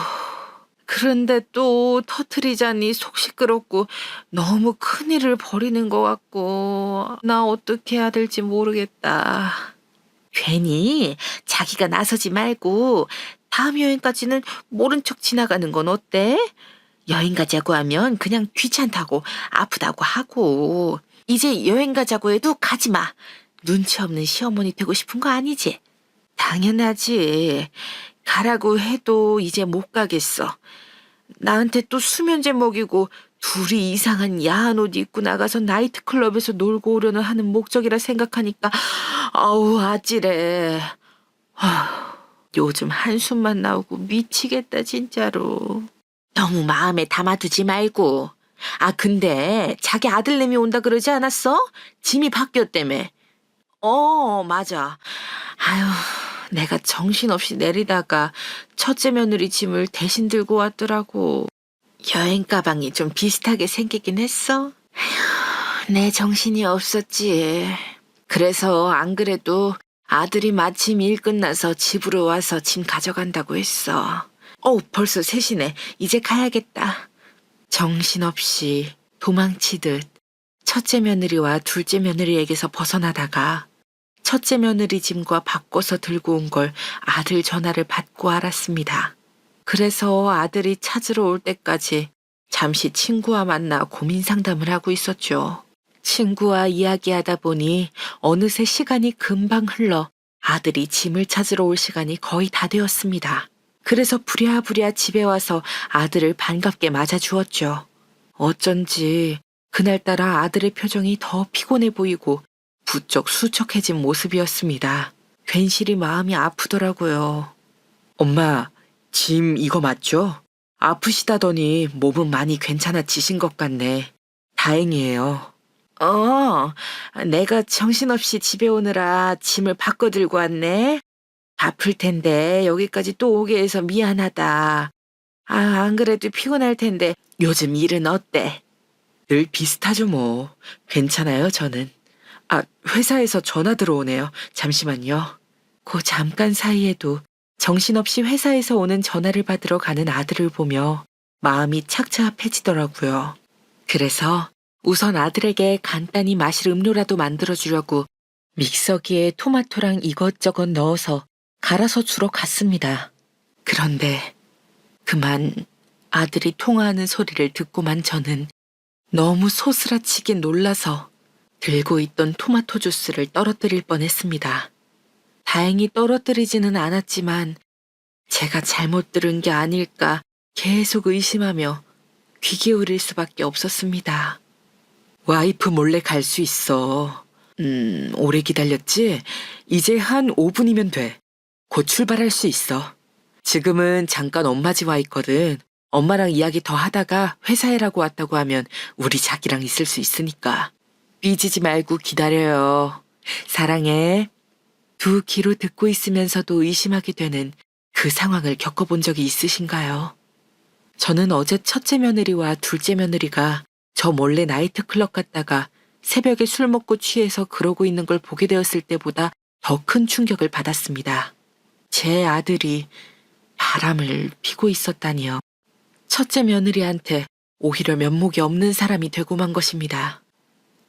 그런데 또 터트리자니 속 시끄럽고 너무 큰일을 벌이는 것 같고 나 어떻게 해야 될지 모르겠다. 괜히 자기가 나서지 말고 다음 여행까지는 모른 척 지나가는 건 어때? 여행 가자고 하면 그냥 귀찮다고 아프다고 하고 이제 여행 가자고 해도 가지 마. 눈치 없는 시어머니 되고 싶은 거 아니지? 당연하지. 가라고 해도 이제 못 가겠어. 나한테 또 수면제 먹이고 둘이 이상한 야한 옷 입고 나가서 나이트클럽에서 놀고 오려는 하는 목적이라 생각하니까 아우 아찔해. 요즘 한숨만 나오고 미치겠다 진짜로. 너무 마음에 담아두지 말고. 근데 자기 아들내미 온다 그러지 않았어? 짐이 바뀌었다며. 맞아. 아유, 내가 정신없이 내리다가 첫째 며느리 짐을 대신 들고 왔더라고. 여행 가방이 좀 비슷하게 생기긴 했어. 내 정신이 없었지. 그래서 안 그래도 아들이 마침 일 끝나서 집으로 와서 짐 가져간다고 했어. 벌써 3시네. 이제 가야겠다. 정신없이 도망치듯 첫째 며느리와 둘째 며느리에게서 벗어나다가 첫째 며느리 짐과 바꿔서 들고 온 걸 아들 전화를 받고 알았습니다. 그래서 아들이 찾으러 올 때까지 잠시 친구와 만나 고민 상담을 하고 있었죠. 친구와 이야기하다 보니 어느새 시간이 금방 흘러 아들이 짐을 찾으러 올 시간이 거의 다 되었습니다. 그래서 부랴부랴 집에 와서 아들을 반갑게 맞아주었죠. 어쩐지 그날따라 아들의 표정이 더 피곤해 보이고 부쩍 수척해진 모습이었습니다. 괜시리 마음이 아프더라고요. 엄마, 짐 이거 맞죠? 아프시다더니 몸은 많이 괜찮아지신 것 같네. 다행이에요. 내가 정신없이 집에 오느라 짐을 바꿔 들고 왔네. 바쁠 텐데 여기까지 또 오게 해서 미안하다. 안 그래도 피곤할 텐데 요즘 일은 어때? 늘 비슷하죠 뭐. 괜찮아요 저는. 회사에서 전화 들어오네요. 잠시만요. 그 잠깐 사이에도 정신없이 회사에서 오는 전화를 받으러 가는 아들을 보며 마음이 착잡해지더라고요. 그래서 우선 아들에게 간단히 마실 음료라도 만들어주려고 믹서기에 토마토랑 이것저것 넣어서 갈아서 주러 갔습니다. 그런데 그만 아들이 통화하는 소리를 듣고만 저는 너무 소스라치게 놀라서 들고 있던 토마토 주스를 떨어뜨릴 뻔했습니다. 다행히 떨어뜨리지는 않았지만 제가 잘못 들은 게 아닐까 계속 의심하며 귀 기울일 수밖에 없었습니다. 와이프 몰래 갈 수 있어. 오래 기다렸지? 이제 한 5분이면 돼. 곧 출발할 수 있어. 지금은 잠깐 엄마 집 와 있거든. 엄마랑 이야기 더 하다가 회사에라고 왔다고 하면 우리 자기랑 있을 수 있으니까. 삐지지 말고 기다려요. 사랑해. 두 귀로 듣고 있으면서도 의심하게 되는 그 상황을 겪어본 적이 있으신가요? 저는 어제 첫째 며느리와 둘째 며느리가 저 몰래 나이트클럽 갔다가 새벽에 술 먹고 취해서 그러고 있는 걸 보게 되었을 때보다 더 큰 충격을 받았습니다. 제 아들이 바람을 피고 있었다니요. 첫째 며느리한테 오히려 면목이 없는 사람이 되고 만 것입니다.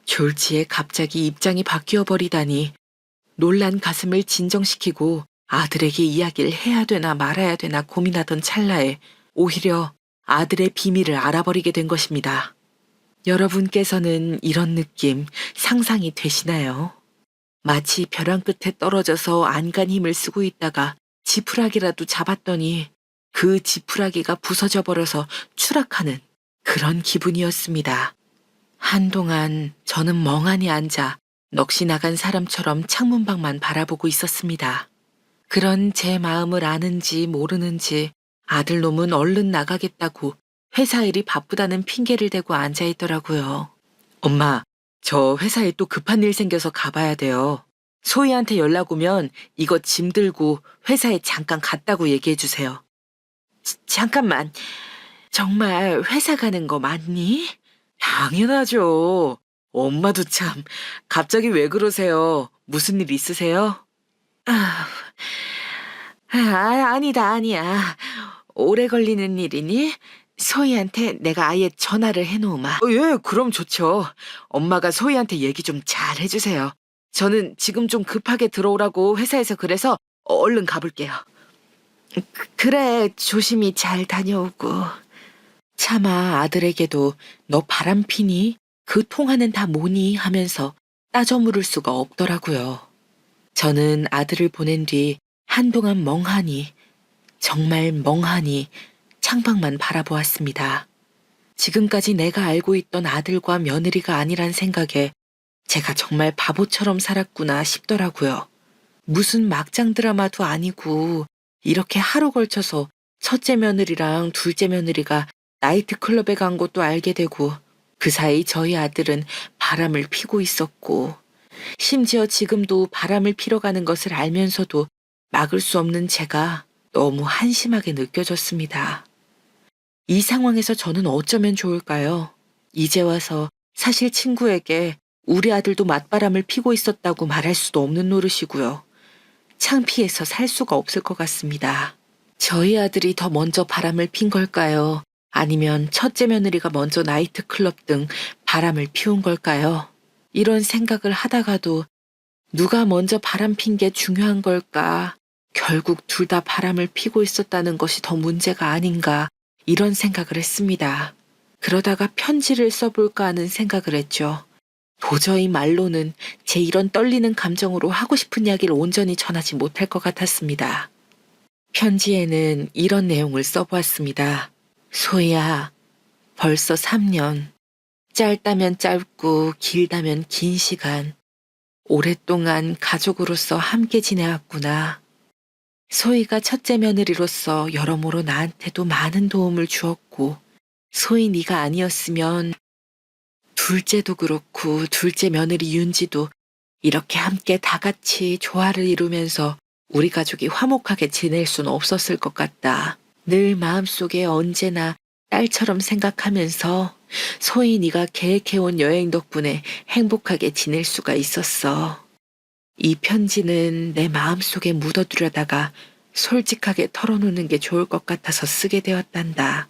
졸지에 갑자기 입장이 바뀌어 버리다니 놀란 가슴을 진정시키고 아들에게 이야기를 해야 되나 말아야 되나 고민하던 찰나에 오히려 아들의 비밀을 알아버리게 된 것입니다. 여러분께서는 이런 느낌 상상이 되시나요? 마치 벼랑 끝에 떨어져서 안간 힘을 쓰고 있다가 지푸라기라도 잡았더니 그 지푸라기가 부서져 버려서 추락하는 그런 기분이었습니다. 한동안 저는 멍하니 앉아 넋이 나간 사람처럼 창문밖만 바라보고 있었습니다. 그런 제 마음을 아는지 모르는지 아들놈은 얼른 나가겠다고 회사 일이 바쁘다는 핑계를 대고 앉아있더라고요. 엄마, 저 회사에 또 급한 일 생겨서 가봐야 돼요. 소희한테 연락 오면 이거 짐 들고 회사에 잠깐 갔다고 얘기해 주세요. 잠깐만, 정말 회사 가는 거 맞니? 당연하죠. 엄마도 참, 갑자기 왜 그러세요? 무슨 일 있으세요? 아니다. 오래 걸리는 일이니? 소희한테 내가 아예 전화를 해놓으마. 예, 그럼 좋죠. 엄마가 소희한테 얘기 좀 잘 해주세요. 저는 지금 좀 급하게 들어오라고 회사에서 그래서 얼른 가볼게요. 그래, 조심히 잘 다녀오고. 차마 아들에게도 너 바람 피니? 그 통화는 다 뭐니? 하면서 따져 물을 수가 없더라고요. 저는 아들을 보낸 뒤 한동안 멍하니, 정말 멍하니 창밖만 바라보았습니다. 지금까지 내가 알고 있던 아들과 며느리가 아니란 생각에 제가 정말 바보처럼 살았구나 싶더라고요. 무슨 막장 드라마도 아니고 이렇게 하루 걸쳐서 첫째 며느리랑 둘째 며느리가 나이트클럽에 간 것도 알게 되고 그 사이 저희 아들은 바람을 피고 있었고 심지어 지금도 바람을 피러 가는 것을 알면서도 막을 수 없는 제가 너무 한심하게 느껴졌습니다. 이 상황에서 저는 어쩌면 좋을까요? 이제 와서 사실 친구에게 우리 아들도 맞바람을 피고 있었다고 말할 수도 없는 노릇이고요. 창피해서 살 수가 없을 것 같습니다. 저희 아들이 더 먼저 바람을 핀 걸까요? 아니면 첫째 며느리가 먼저 나이트클럽 등 바람을 피운 걸까요? 이런 생각을 하다가도 누가 먼저 바람 핀 게 중요한 걸까? 결국 둘 다 바람을 피고 있었다는 것이 더 문제가 아닌가? 이런 생각을 했습니다. 그러다가 편지를 써볼까 하는 생각을 했죠. 도저히 말로는 제 이런 떨리는 감정으로 하고 싶은 이야기를 온전히 전하지 못할 것 같았습니다. 편지에는 이런 내용을 써보았습니다. 소희야, 벌써 3년. 짧다면 짧고 길다면 긴 시간. 오랫동안 가족으로서 함께 지내왔구나. 소희가 첫째 며느리로서 여러모로 나한테도 많은 도움을 주었고, 소희 네가 아니었으면 둘째도 그렇고 둘째 며느리 윤지도 이렇게 함께 다 같이 조화를 이루면서 우리 가족이 화목하게 지낼 수는 없었을 것 같다. 늘 마음속에 언제나 딸처럼 생각하면서 소희 네가 계획해온 여행 덕분에 행복하게 지낼 수가 있었어. 이 편지는 내 마음속에 묻어두려다가 솔직하게 털어놓는 게 좋을 것 같아서 쓰게 되었단다.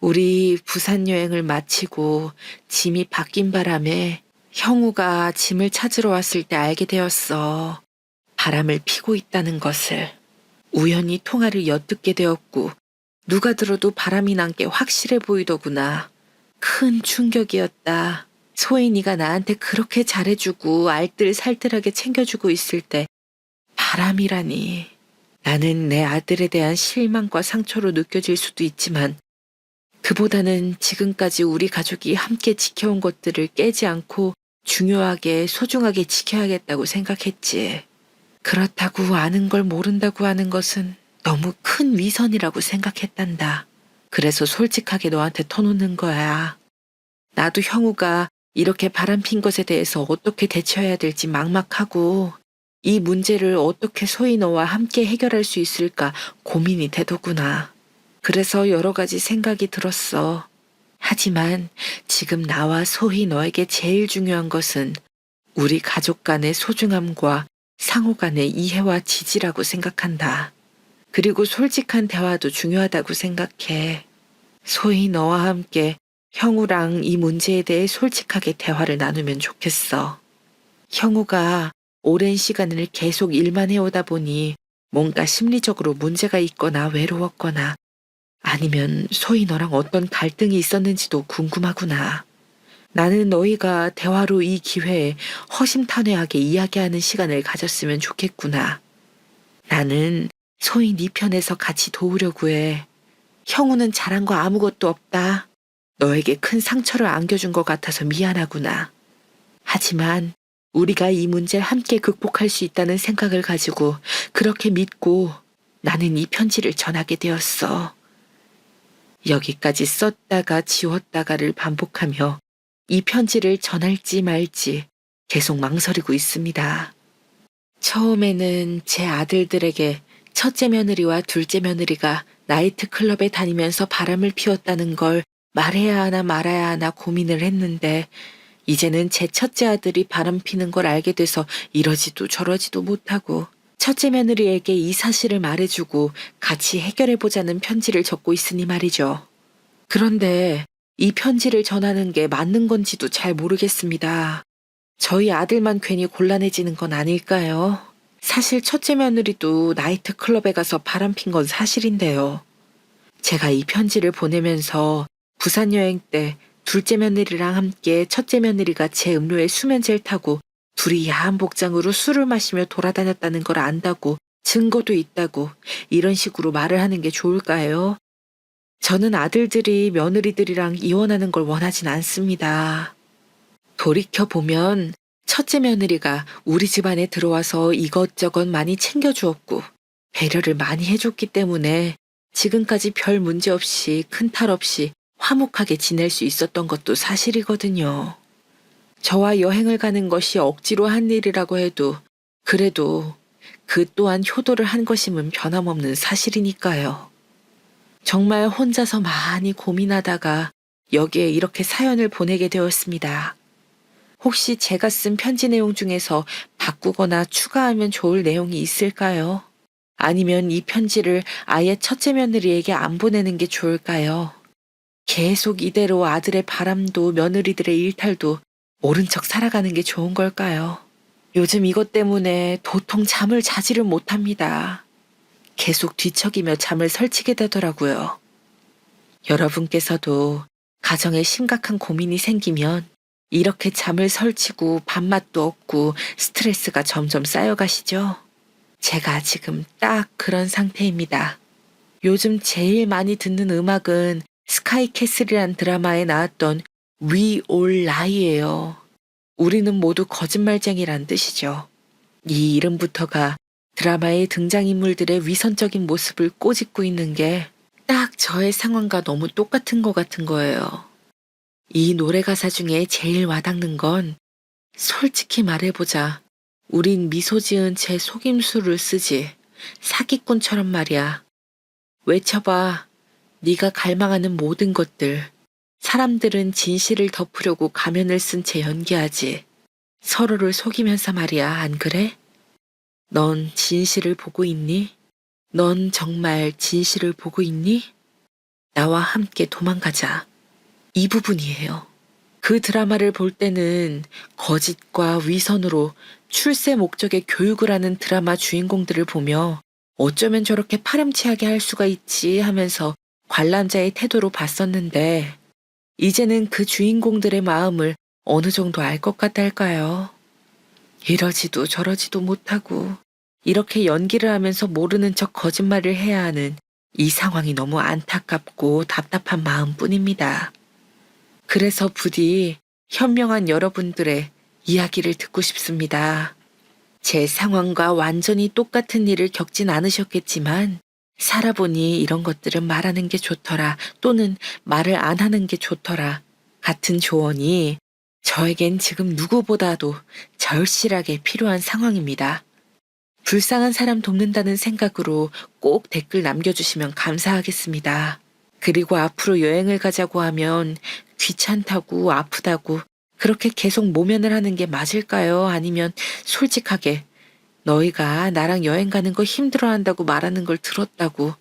우리 부산 여행을 마치고 짐이 바뀐 바람에 형우가 짐을 찾으러 왔을 때 알게 되었어. 바람을 피고 있다는 것을. 우연히 통화를 엿듣게 되었고 누가 들어도 바람이 난 게 확실해 보이더구나. 큰 충격이었다. 소인이가 나한테 그렇게 잘해주고 알뜰살뜰하게 챙겨주고 있을 때 바람이라니. 나는 내 아들에 대한 실망과 상처로 느껴질 수도 있지만 그보다는 지금까지 우리 가족이 함께 지켜온 것들을 깨지 않고 중요하게 소중하게 지켜야겠다고 생각했지. 그렇다고 아는 걸 모른다고 하는 것은 너무 큰 위선이라고 생각했단다. 그래서 솔직하게 너한테 터놓는 거야. 나도 형우가 이렇게 바람핀 것에 대해서 어떻게 대처해야 될지 막막하고 이 문제를 어떻게 소희 너와 함께 해결할 수 있을까 고민이 되더구나. 그래서 여러 가지 생각이 들었어. 하지만 지금 나와 소희 너에게 제일 중요한 것은 우리 가족 간의 소중함과 상호 간의 이해와 지지라고 생각한다. 그리고 솔직한 대화도 중요하다고 생각해. 소희 너와 함께 형우랑 이 문제에 대해 솔직하게 대화를 나누면 좋겠어. 형우가 오랜 시간을 계속 일만 해오다 보니 뭔가 심리적으로 문제가 있거나 외로웠거나 아니면 소희 너랑 어떤 갈등이 있었는지도 궁금하구나. 나는 너희가 대화로 이 기회에 허심탄회하게 이야기하는 시간을 가졌으면 좋겠구나. 나는 소희 네 편에서 같이 도우려고 해. 형우는 잘한 거 아무것도 없다. 너에게 큰 상처를 안겨준 것 같아서 미안하구나. 하지만 우리가 이 문제를 함께 극복할 수 있다는 생각을 가지고 그렇게 믿고 나는 이 편지를 전하게 되었어. 여기까지 썼다가 지웠다가를 반복하며 이 편지를 전할지 말지 계속 망설이고 있습니다. 처음에는 제 아들들에게 첫째 며느리와 둘째 며느리가 나이트클럽에 다니면서 바람을 피웠다는 걸 말해야 하나 말아야 하나 고민을 했는데 이제는 제 첫째 아들이 바람 피는 걸 알게 돼서 이러지도 저러지도 못하고 첫째 며느리에게 이 사실을 말해주고 같이 해결해보자는 편지를 적고 있으니 말이죠. 그런데 이 편지를 전하는 게 맞는 건지도 잘 모르겠습니다. 저희 아들만 괜히 곤란해지는 건 아닐까요? 사실 첫째 며느리도 나이트클럽에 가서 바람핀 건 사실인데요. 제가 이 편지를 보내면서 부산 여행 때 둘째 며느리랑 함께 첫째 며느리가 제 음료에 수면제를 타고 둘이 야한 복장으로 술을 마시며 돌아다녔다는 걸 안다고 증거도 있다고 이런 식으로 말을 하는 게 좋을까요? 저는 아들들이 며느리들이랑 이혼하는 걸 원하진 않습니다. 돌이켜보면 첫째 며느리가 우리 집안에 들어와서 이것저것 많이 챙겨주었고 배려를 많이 해줬기 때문에 지금까지 별 문제 없이 큰 탈 없이 화목하게 지낼 수 있었던 것도 사실이거든요. 저와 여행을 가는 것이 억지로 한 일이라고 해도 그래도 그 또한 효도를 한 것임은 변함없는 사실이니까요. 정말 혼자서 많이 고민하다가 여기에 이렇게 사연을 보내게 되었습니다. 혹시 제가 쓴 편지 내용 중에서 바꾸거나 추가하면 좋을 내용이 있을까요? 아니면 이 편지를 아예 첫째 며느리에게 안 보내는 게 좋을까요? 계속 이대로 아들의 바람도 며느리들의 일탈도 모른 척 살아가는 게 좋은 걸까요? 요즘 이것 때문에 도통 잠을 자지를 못합니다. 계속 뒤척이며 잠을 설치게 되더라고요. 여러분께서도 가정에 심각한 고민이 생기면 이렇게 잠을 설치고 밥맛도 없고 스트레스가 점점 쌓여가시죠? 제가 지금 딱 그런 상태입니다. 요즘 제일 많이 듣는 음악은 스카이캐슬이란 드라마에 나왔던 We All Lie예요. 우리는 모두 거짓말쟁이란 뜻이죠. 이 이름부터가 드라마의 등장인물들의 위선적인 모습을 꼬집고 있는 게 딱 저의 상황과 너무 똑같은 것 같은 거예요. 이 노래 가사 중에 제일 와닿는 건 솔직히 말해보자. 우린 미소 지은 채 속임수를 쓰지. 사기꾼처럼 말이야. 외쳐봐. 네가 갈망하는 모든 것들. 사람들은 진실을 덮으려고 가면을 쓴 채 연기하지. 서로를 속이면서 말이야. 안 그래? 넌 진실을 보고 있니? 넌 정말 진실을 보고 있니? 나와 함께 도망가자. 이 부분이에요. 그 드라마를 볼 때는 거짓과 위선으로 출세 목적의 교육을 하는 드라마 주인공들을 보며 어쩌면 저렇게 파렴치하게 할 수가 있지 하면서 관람자의 태도로 봤었는데 이제는 그 주인공들의 마음을 어느 정도 알 것 같달까요? 이러지도 저러지도 못하고 이렇게 연기를 하면서 모르는 척 거짓말을 해야 하는 이 상황이 너무 안타깝고 답답한 마음뿐입니다. 그래서 부디 현명한 여러분들의 이야기를 듣고 싶습니다. 제 상황과 완전히 똑같은 일을 겪진 않으셨겠지만 살아보니 이런 것들은 말하는 게 좋더라 또는 말을 안 하는 게 좋더라 같은 조언이 저에겐 지금 누구보다도 절실하게 필요한 상황입니다. 불쌍한 사람 돕는다는 생각으로 꼭 댓글 남겨주시면 감사하겠습니다. 그리고 앞으로 여행을 가자고 하면 귀찮다고 아프다고 그렇게 계속 모면을 하는 게 맞을까요? 아니면 솔직하게 너희가 나랑 여행 가는 거 힘들어한다고 말하는 걸 들었다고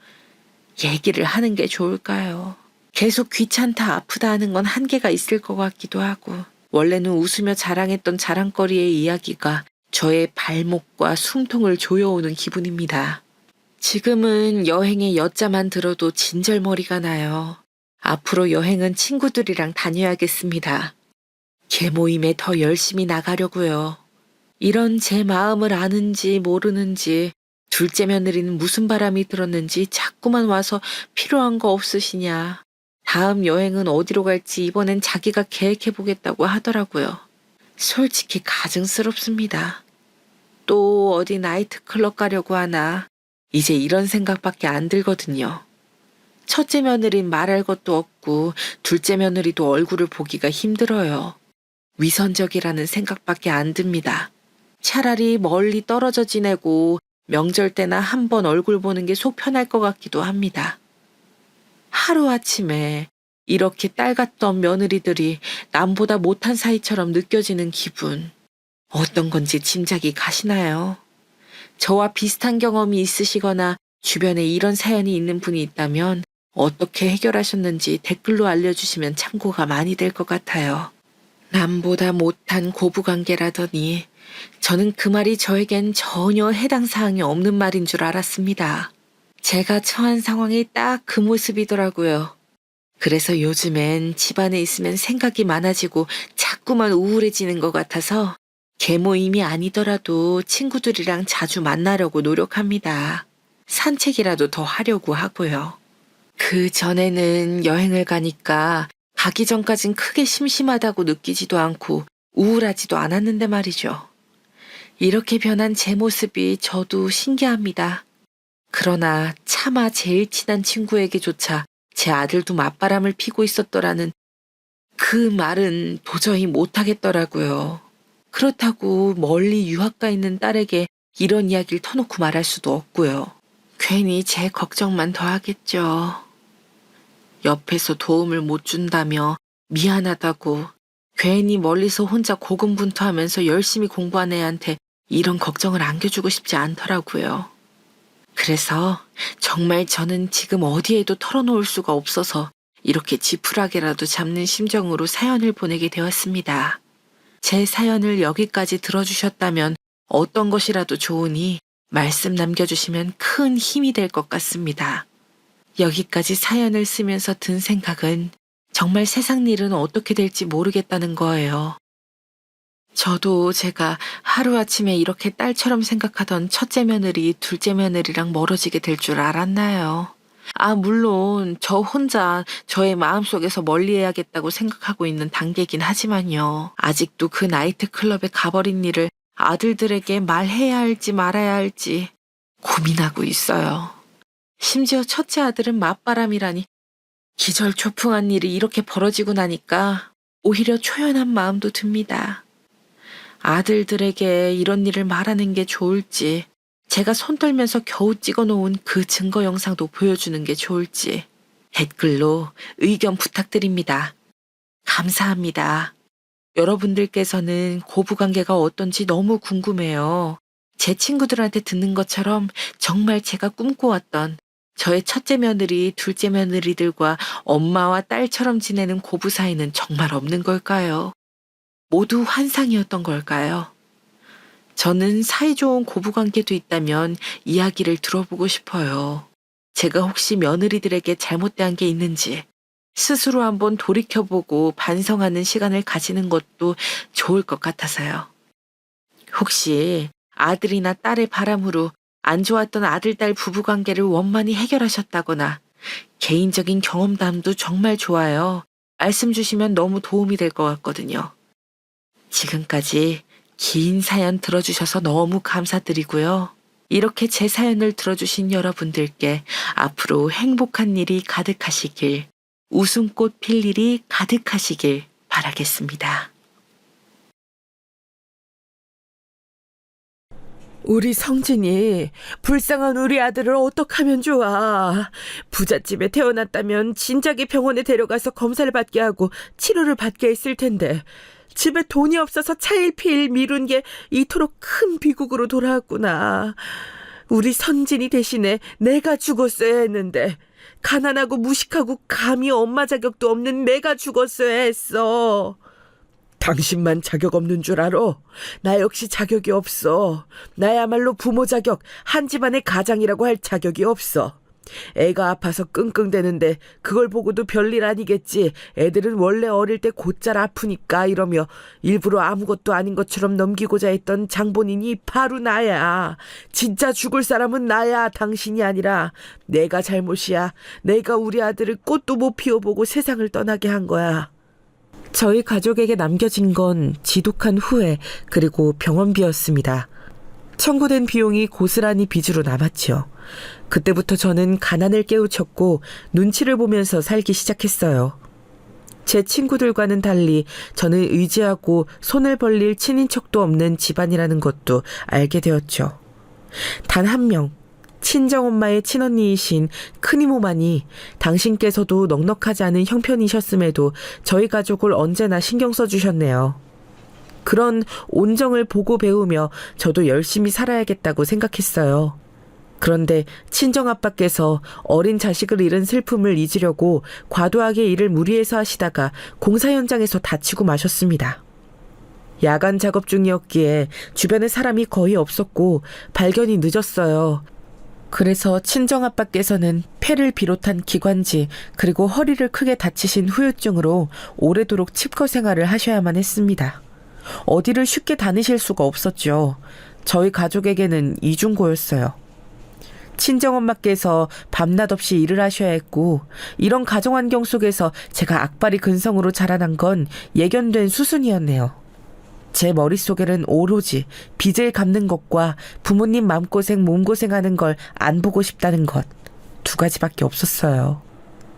얘기를 하는 게 좋을까요? 계속 귀찮다 아프다 하는 건 한계가 있을 것 같기도 하고 원래는 웃으며 자랑했던 자랑거리의 이야기가 저의 발목과 숨통을 조여오는 기분입니다. 지금은 여행의 여자만 들어도 진절머리가 나요. 앞으로 여행은 친구들이랑 다녀야겠습니다. 개모임에 더 열심히 나가려고요. 이런 제 마음을 아는지 모르는지 둘째 며느리는 무슨 바람이 들었는지 자꾸만 와서 필요한 거 없으시냐. 다음 여행은 어디로 갈지 이번엔 자기가 계획해보겠다고 하더라고요. 솔직히 가증스럽습니다. 또 어디 나이트클럽 가려고 하나. 이제 이런 생각밖에 안 들거든요. 첫째 며느린 말할 것도 없고 둘째 며느리도 얼굴을 보기가 힘들어요. 위선적이라는 생각밖에 안 듭니다. 차라리 멀리 떨어져 지내고 명절 때나 한 번 얼굴 보는 게 속 편할 것 같기도 합니다. 하루아침에 이렇게 딸 같던 며느리들이 남보다 못한 사이처럼 느껴지는 기분. 어떤 건지 짐작이 가시나요? 저와 비슷한 경험이 있으시거나 주변에 이런 사연이 있는 분이 있다면 어떻게 해결하셨는지 댓글로 알려주시면 참고가 많이 될 것 같아요. 남보다 못한 고부관계라더니 저는 그 말이 저에겐 전혀 해당 사항이 없는 말인 줄 알았습니다. 제가 처한 상황이 딱 그 모습이더라고요. 그래서 요즘엔 집안에 있으면 생각이 많아지고 자꾸만 우울해지는 것 같아서 개모임이 아니더라도 친구들이랑 자주 만나려고 노력합니다. 산책이라도 더 하려고 하고요. 그 전에는 여행을 가니까 가기 전까진 크게 심심하다고 느끼지도 않고 우울하지도 않았는데 말이죠. 이렇게 변한 제 모습이 저도 신기합니다. 그러나 차마 제일 친한 친구에게조차 제 아들도 맞바람을 피고 있었더라는 그 말은 도저히 못하겠더라고요. 그렇다고 멀리 유학가 있는 딸에게 이런 이야기를 터놓고 말할 수도 없고요. 괜히 제 걱정만 더하겠죠. 옆에서 도움을 못 준다며 미안하다고 괜히 멀리서 혼자 고군분투하면서 열심히 공부한 애한테 이런 걱정을 안겨주고 싶지 않더라고요. 그래서 정말 저는 지금 어디에도 털어놓을 수가 없어서 이렇게 지푸라기라도 잡는 심정으로 사연을 보내게 되었습니다. 제 사연을 여기까지 들어주셨다면 어떤 것이라도 좋으니 말씀 남겨주시면 큰 힘이 될 것 같습니다. 여기까지 사연을 쓰면서 든 생각은 정말 세상 일은 어떻게 될지 모르겠다는 거예요. 저도 제가 하루아침에 이렇게 딸처럼 생각하던 첫째 며느리, 둘째 며느리랑 멀어지게 될 줄 알았나요? 물론 저 혼자 저의 마음속에서 멀리해야겠다고 생각하고 있는 단계긴 하지만요. 아직도 그 나이트클럽에 가버린 일을 아들들에게 말해야 할지 말아야 할지 고민하고 있어요. 심지어 첫째 아들은 맞바람이라니 기절초풍한 일이 이렇게 벌어지고 나니까 오히려 초연한 마음도 듭니다. 아들들에게 이런 일을 말하는 게 좋을지, 제가 손 떨면서 겨우 찍어놓은 그 증거 영상도 보여주는 게 좋을지 댓글로 의견 부탁드립니다. 감사합니다. 여러분들께서는 고부관계가 어떤지 너무 궁금해요. 제 친구들한테 듣는 것처럼 정말 제가 꿈꿔왔던 저의 첫째 며느리, 둘째 며느리들과 엄마와 딸처럼 지내는 고부 사이는 정말 없는 걸까요? 모두 환상이었던 걸까요? 저는 사이좋은 고부관계도 있다면 이야기를 들어보고 싶어요. 제가 혹시 며느리들에게 잘못된 게 있는지 스스로 한번 돌이켜보고 반성하는 시간을 가지는 것도 좋을 것 같아서요. 혹시 아들이나 딸의 바람으로 안 좋았던 아들-딸 부부관계를 원만히 해결하셨다거나 개인적인 경험담도 정말 좋아요. 말씀 주시면 너무 도움이 될 것 같거든요. 지금까지 긴 사연 들어주셔서 너무 감사드리고요. 이렇게 제 사연을 들어주신 여러분들께 앞으로 행복한 일이 가득하시길, 웃음꽃 필 일이 가득하시길 바라겠습니다. 우리 성진이 불쌍한 우리 아들을 어떡하면 좋아. 부잣집에 태어났다면 진작에 병원에 데려가서 검사를 받게 하고 치료를 받게 했을 텐데 집에 돈이 없어서 차일피일 미룬 게 이토록 큰 비극으로 돌아왔구나. 우리 선진이 대신에 내가 죽었어야 했는데, 가난하고 무식하고 감히 엄마 자격도 없는 내가 죽었어야 했어. 당신만 자격 없는 줄 알아? 나 역시 자격이 없어. 나야말로 부모 자격, 한 집안의 가장이라고 할 자격이 없어. 애가 아파서 끙끙대는데 그걸 보고도 별일 아니겠지. 애들은 원래 어릴 때 곧잘 아프니까 이러며 일부러 아무것도 아닌 것처럼 넘기고자 했던 장본인이 바로 나야. 진짜 죽을 사람은 나야, 당신이 아니라. 내가 잘못이야. 내가 우리 아들을 꽃도 못 피워보고 세상을 떠나게 한 거야. 저희 가족에게 남겨진 건 지독한 후회 그리고 병원비였습니다. 청구된 비용이 고스란히 빚으로 남았지요. 그때부터 저는 가난을 깨우쳤고 눈치를 보면서 살기 시작했어요. 제 친구들과는 달리 저는 의지하고 손을 벌릴 친인척도 없는 집안이라는 것도 알게 되었죠. 단 한 명, 친정엄마의 친언니이신 큰이모만이 당신께서도 넉넉하지 않은 형편이셨음에도 저희 가족을 언제나 신경 써주셨네요. 그런 온정을 보고 배우며 저도 열심히 살아야겠다고 생각했어요. 그런데 친정아빠께서 어린 자식을 잃은 슬픔을 잊으려고 과도하게 일을 무리해서 하시다가 공사 현장에서 다치고 마셨습니다. 야간 작업 중이었기에 주변에 사람이 거의 없었고 발견이 늦었어요. 그래서 친정아빠께서는 폐를 비롯한 기관지 그리고 허리를 크게 다치신 후유증으로 오래도록 칩거 생활을 하셔야만 했습니다. 어디를 쉽게 다니실 수가 없었죠. 저희 가족에게는 이중고였어요. 친정엄마께서 밤낮 없이 일을 하셔야 했고, 이런 가정환경 속에서 제가 악바리 근성으로 자라난 건 예견된 수순이었네요. 제 머릿속에는 오로지 빚을 갚는 것과 부모님 마음고생 몸고생하는 걸 안 보고 싶다는 것, 두 가지밖에 없었어요.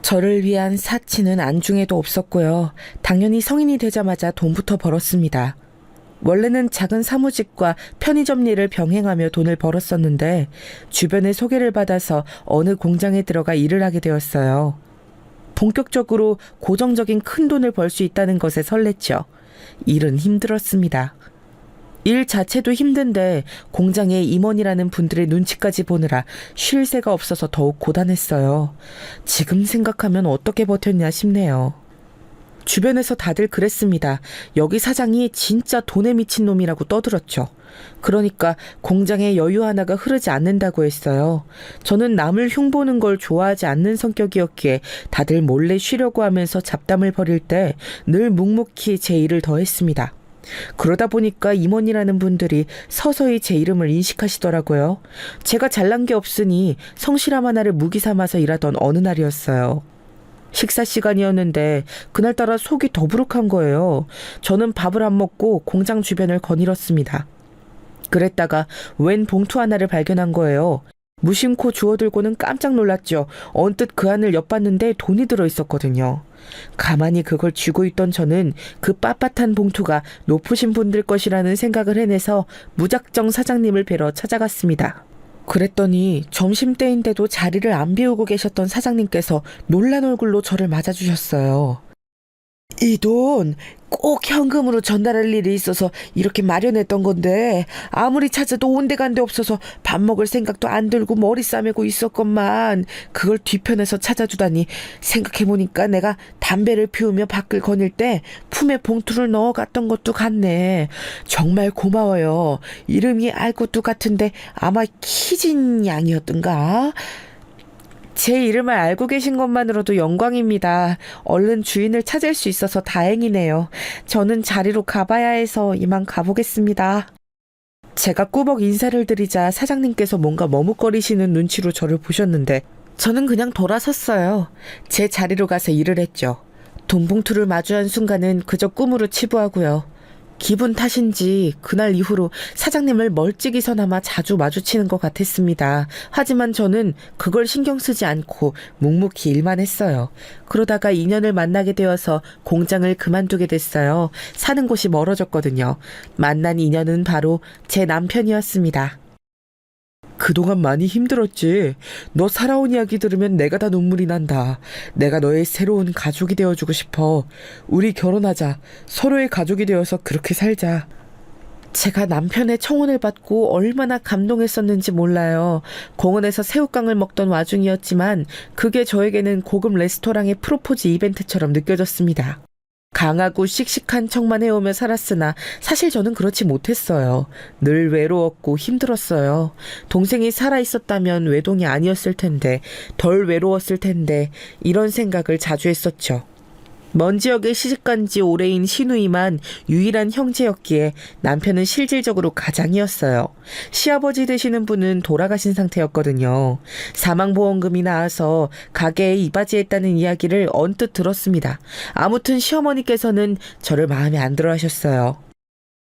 저를 위한 사치는 안중에도 없었고요. 당연히 성인이 되자마자 돈부터 벌었습니다. 원래는 작은 사무직과 편의점 일을 병행하며 돈을 벌었었는데 주변의 소개를 받아서 어느 공장에 들어가 일을 하게 되었어요. 본격적으로 고정적인 큰 돈을 벌 수 있다는 것에 설렜죠. 일은 힘들었습니다. 일 자체도 힘든데 공장의 임원이라는 분들의 눈치까지 보느라 쉴 새가 없어서 더욱 고단했어요. 지금 생각하면 어떻게 버텼냐 싶네요. 주변에서 다들 그랬습니다. 여기 사장이 진짜 돈에 미친 놈이라고 떠들었죠. 그러니까 공장에 여유 하나가 흐르지 않는다고 했어요. 저는 남을 흉보는 걸 좋아하지 않는 성격이었기에 다들 몰래 쉬려고 하면서 잡담을 벌일 때 늘 묵묵히 제 일을 더했습니다. 그러다 보니까 임원이라는 분들이 서서히 제 이름을 인식하시더라고요. 제가 잘난 게 없으니 성실함 하나를 무기 삼아서 일하던 어느 날이었어요. 식사 시간이었는데 그날따라 속이 더부룩한 거예요. 저는 밥을 안 먹고 공장 주변을 거닐었습니다. 그랬다가 웬 봉투 하나를 발견한 거예요. 무심코 주워들고는 깜짝 놀랐죠. 언뜻 그 안을 엿봤는데 돈이 들어있었거든요. 가만히 그걸 쥐고 있던 저는 그 빳빳한 봉투가 높으신 분들 것이라는 생각을 해내서 무작정 사장님을 뵈러 찾아갔습니다. 그랬더니 점심때인데도 자리를 안 비우고 계셨던 사장님께서 놀란 얼굴로 저를 맞아주셨어요. 이 돈 꼭 현금으로 전달할 일이 있어서 이렇게 마련했던 건데 아무리 찾아도 온데간데 없어서 밥 먹을 생각도 안 들고 머리 싸매고 있었건만 그걸 뒤편에서 찾아주다니 생각해보니까 내가 담배를 피우며 밖을 거닐 때 품에 봉투를 넣어갔던 것도 같네. 정말 고마워요. 이름이 알 것도 같은데 아마 키진 양이었던가? 제 이름을 알고 계신 것만으로도 영광입니다. 얼른 주인을 찾을 수 있어서 다행이네요. 저는 자리로 가봐야 해서 이만 가보겠습니다. 제가 꾸벅 인사를 드리자 사장님께서 뭔가 머뭇거리시는 눈치로 저를 보셨는데 저는 그냥 돌아섰어요. 제 자리로 가서 일을 했죠. 돈봉투를 마주한 순간은 그저 꿈으로 치부하고요. 기분 탓인지 그날 이후로 사장님을 멀찍이서나마 자주 마주치는 것 같았습니다. 하지만 저는 그걸 신경 쓰지 않고 묵묵히 일만 했어요. 그러다가 인연을 만나게 되어서 공장을 그만두게 됐어요. 사는 곳이 멀어졌거든요. 만난 인연은 바로 제 남편이었습니다. 그동안 많이 힘들었지. 너 살아온 이야기 들으면 내가 다 눈물이 난다. 내가 너의 새로운 가족이 되어주고 싶어. 우리 결혼하자. 서로의 가족이 되어서 그렇게 살자. 제가 남편의 청혼을 받고 얼마나 감동했었는지 몰라요. 공원에서 새우깡을 먹던 와중이었지만 그게 저에게는 고급 레스토랑의 프로포즈 이벤트처럼 느껴졌습니다. 강하고 씩씩한 척만 해오며 살았으나 사실 저는 그렇지 못했어요. 늘 외로웠고 힘들었어요. 동생이 살아있었다면 외동이 아니었을 텐데, 덜 외로웠을 텐데 이런 생각을 자주 했었죠. 먼 지역에 시집간 지 오래인 시누이만 유일한 형제였기에 남편은 실질적으로 가장이었어요. 시아버지 되시는 분은 돌아가신 상태였거든요. 사망보험금이 나와서 가게에 이바지했다는 이야기를 언뜻 들었습니다. 아무튼 시어머니께서는 저를 마음에 안 들어 하셨어요.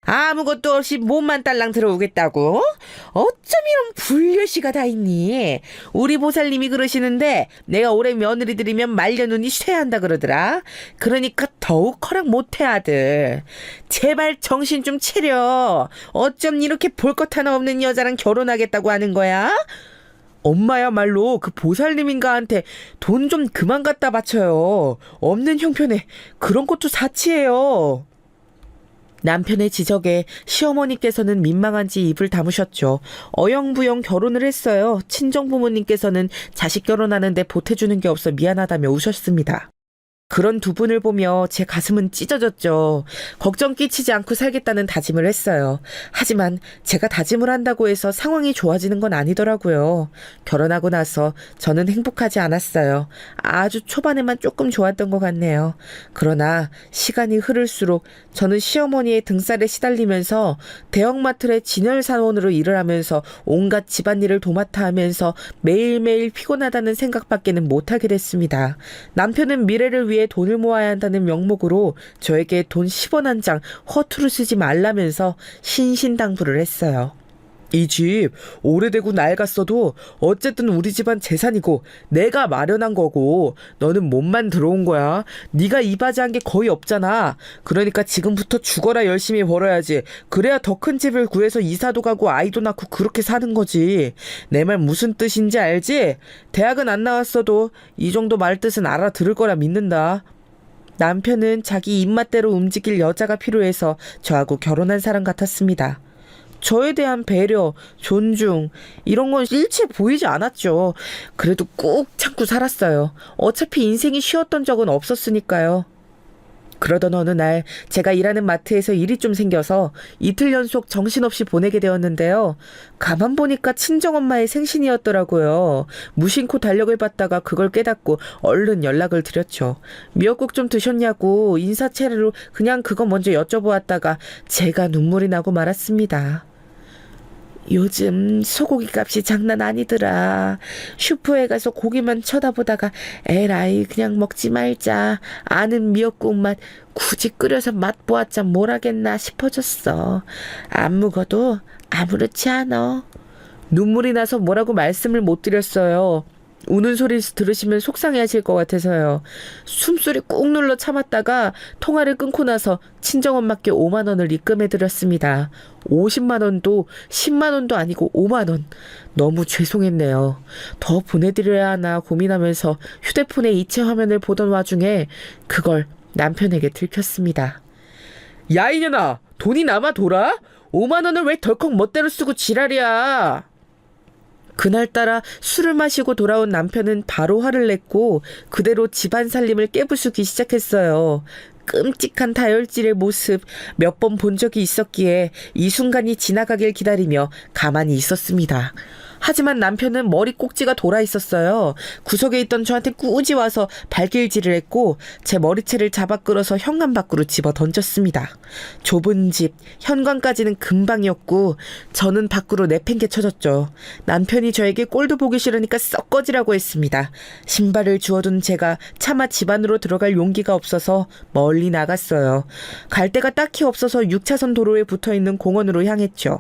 아무것도 없이 몸만 딸랑 들어오겠다고? 어쩜 이런 불려시가 다 있니? 우리 보살님이 그러시는데 내가 올해 며느리들이면 말려눈이 쇠한다 그러더라. 그러니까 더욱 허락 못해 아들. 제발 정신 좀 차려. 어쩜 이렇게 볼 것 하나 없는 여자랑 결혼하겠다고 하는 거야? 엄마야말로 그 보살님인가한테 돈 좀 그만 갖다 바쳐요. 없는 형편에 그런 것도 사치예요. 남편의 지적에 시어머니께서는 민망한지 입을 다무셨죠. 어영부영 결혼을 했어요. 친정부모님께서는 자식 결혼하는데 보태주는 게 없어 미안하다며 우셨습니다. 그런 두 분을 보며 제 가슴은 찢어졌죠. 걱정 끼치지 않고 살겠다는 다짐을 했어요. 하지만 제가 다짐을 한다고 해서 상황이 좋아지는 건 아니더라고요. 결혼하고 나서 저는 행복하지 않았어요. 아주 초반에만 조금 좋았던 것 같네요. 그러나 시간이 흐를수록 저는 시어머니의 등살에 시달리면서 대형마트의 진열사원으로 일을 하면서 온갖 집안일을 도맡아 하면서 매일매일 피곤하다는 생각밖에는 못하게 됐습니다. 남편은 미래를 위해 돈을 모아야 한다는 명목으로 저에게 돈 10원 한 장 허투루 쓰지 말라면서 신신당부를 했어요. 이 집 오래되고 낡았어도 어쨌든 우리 집안 재산이고 내가 마련한 거고 너는 몸만 들어온 거야. 네가 이바지한 게 거의 없잖아. 그러니까 지금부터 죽어라 열심히 벌어야지. 그래야 더 큰 집을 구해서 이사도 가고 아이도 낳고 그렇게 사는 거지. 내 말 무슨 뜻인지 알지? 대학은 안 나왔어도 이 정도 말 뜻은 알아들을 거라 믿는다. 남편은 자기 입맛대로 움직일 여자가 필요해서 저하고 결혼한 사람 같았습니다. 저에 대한 배려, 존중 이런 건 일체 보이지 않았죠. 그래도 꾹 참고 살았어요. 어차피 인생이 쉬웠던 적은 없었으니까요. 그러던 어느 날 제가 일하는 마트에서 일이 좀 생겨서 이틀 연속 정신없이 보내게 되었는데요. 가만 보니까 친정엄마의 생신이었더라고요. 무심코 달력을 봤다가 그걸 깨닫고 얼른 연락을 드렸죠. 미역국 좀 드셨냐고 인사차례로 그냥 그거 먼저 여쭤보았다가 제가 눈물이 나고 말았습니다. 요즘 소고기 값이 장난 아니더라. 슈퍼에 가서 고기만 쳐다보다가 에라이 그냥 먹지 말자. 아는 미역국 맛 굳이 끓여서 맛보았자 뭘 하겠나 싶어졌어. 안 묵어도 아무렇지 않아. 눈물이 나서 뭐라고 말씀을 못 드렸어요. 우는 소리 들으시면 속상해하실 것 같아서요. 숨소리 꾹 눌러 참았다가 통화를 끊고 나서 친정엄마께 5만 원을 입금해드렸습니다. 50만 원도 10만 원도 아니고 5만 원. 너무 죄송했네요. 더 보내드려야 하나 고민하면서 휴대폰의 이체 화면을 보던 와중에 그걸 남편에게 들켰습니다. 야 이년아, 돈이 남아 돌아? 5만 원을 왜 덜컥 멋대로 쓰고 지랄이야. 그날따라 술을 마시고 돌아온 남편은 바로 화를 냈고 그대로 집안 살림을 깨부수기 시작했어요. 끔찍한 다혈질의 모습 몇 번 본 적이 있었기에 이 순간이 지나가길 기다리며 가만히 있었습니다. 하지만 남편은 머리 꼭지가 돌아 있었어요. 구석에 있던 저한테 꾸지 와서 발길질을 했고 제 머리채를 잡아 끌어서 현관 밖으로 집어 던졌습니다. 좁은 집, 현관까지는 금방이었고 저는 밖으로 내팽개쳐졌죠. 남편이 저에게 꼴도 보기 싫으니까 썩 꺼지라고 했습니다. 신발을 주워둔 제가 차마 집 안으로 들어갈 용기가 없어서 멀리 나갔어요. 갈 데가 딱히 없어서 6차선 도로에 붙어있는 공원으로 향했죠.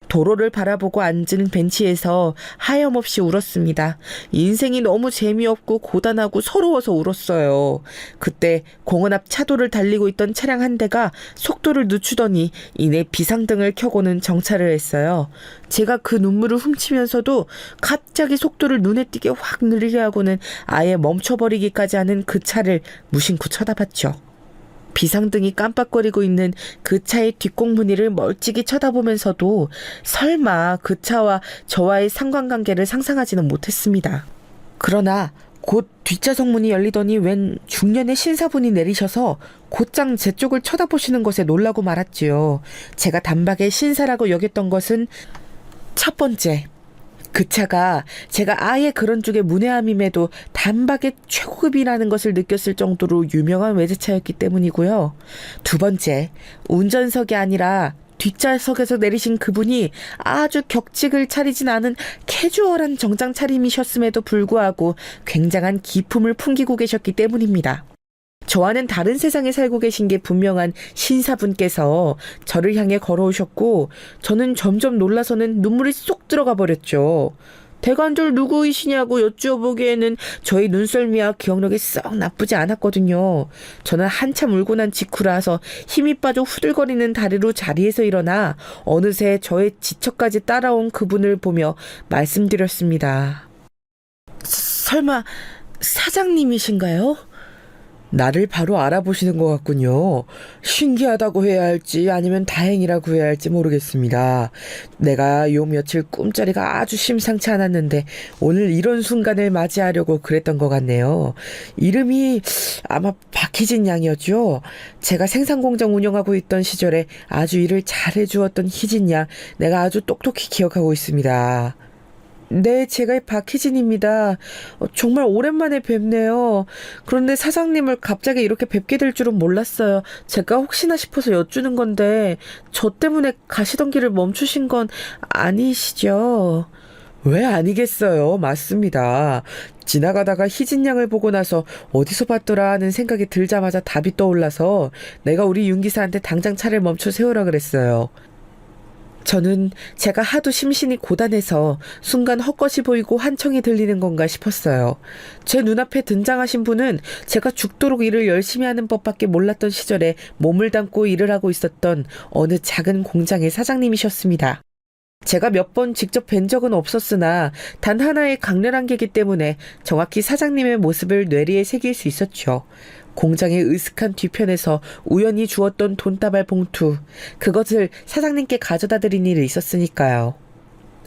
도로를 바라보고 앉은 벤치에서 하염없이 울었습니다. 인생이 너무 재미없고 고단하고 서러워서 울었어요. 그때 공원 앞 차도를 달리고 있던 차량 한 대가 속도를 늦추더니 이내 비상등을 켜고는 정차를 했어요. 제가 그 눈물을 훔치면서도 갑자기 속도를 눈에 띄게 확 느리게 하고는 아예 멈춰버리기까지 하는 그 차를 무심코 쳐다봤죠. 비상등이 깜빡거리고 있는 그 차의 뒷공무니를 멀찍이 쳐다보면서도 설마 그 차와 저와의 상관관계를 상상하지는 못했습니다. 그러나 곧 뒷좌석 문이 열리더니 웬 중년의 신사분이 내리셔서 곧장 제 쪽을 쳐다보시는 것에 놀라고 말았지요. 제가 단박에 신사라고 여겼던 것은 첫 번째, 그 차가 제가 아예 그런 쪽에 문외함임에도 단박에 최고급이라는 것을 느꼈을 정도로 유명한 외제차였기 때문이고요. 두 번째, 운전석이 아니라 뒷좌석에서 내리신 그분이 아주 격식을 차리진 않은 캐주얼한 정장 차림이셨음에도 불구하고 굉장한 기품을 풍기고 계셨기 때문입니다. 저와는 다른 세상에 살고 계신 게 분명한 신사분께서 저를 향해 걸어오셨고 저는 점점 놀라서는 눈물이 쏙 들어가 버렸죠. 대관절 누구이시냐고 여쭈어보기에는 저희 눈썰미와 기억력이 썩 나쁘지 않았거든요. 저는 한참 울고 난 직후라서 힘이 빠져 후들거리는 다리로 자리에서 일어나 어느새 저의 지척까지 따라온 그분을 보며 말씀드렸습니다. 설마 사장님이신가요? 나를 바로 알아보시는 것 같군요. 신기하다고 해야 할지 아니면 다행이라고 해야 할지 모르겠습니다. 내가 요 며칠 꿈자리가 아주 심상치 않았는데 오늘 이런 순간을 맞이하려고 그랬던 것 같네요. 이름이 아마 박희진 양이었죠. 제가 생산공장 운영하고 있던 시절에 아주 일을 잘해주었던 희진 양, 내가 아주 똑똑히 기억하고 있습니다. 네, 제가 박희진입니다. 정말 오랜만에 뵙네요. 그런데 사장님을 갑자기 이렇게 뵙게 될 줄은 몰랐어요. 제가 혹시나 싶어서 여쭈는 건데 저 때문에 가시던 길을 멈추신 건 아니시죠? 왜 아니겠어요. 맞습니다. 지나가다가 희진 양을 보고 나서 어디서 봤더라 하는 생각이 들자마자 답이 떠올라서 내가 우리 윤 기사한테 당장 차를 멈춰 세우라 그랬어요. 저는 제가 하도 심신이 고단해서 순간 헛것이 보이고 환청이 들리는 건가 싶었어요. 제 눈앞에 등장하신 분은 제가 죽도록 일을 열심히 하는 법밖에 몰랐던 시절에 몸을 담고 일을 하고 있었던 어느 작은 공장의 사장님이셨습니다. 제가 몇 번 직접 뵌 적은 없었으나 단 하나의 강렬한 계기 때문에 정확히 사장님의 모습을 뇌리에 새길 수 있었죠. 공장의 으슥한 뒤편에서 우연히 주었던 돈다발 봉투, 그것을 사장님께 가져다 드린 일이 있었으니까요.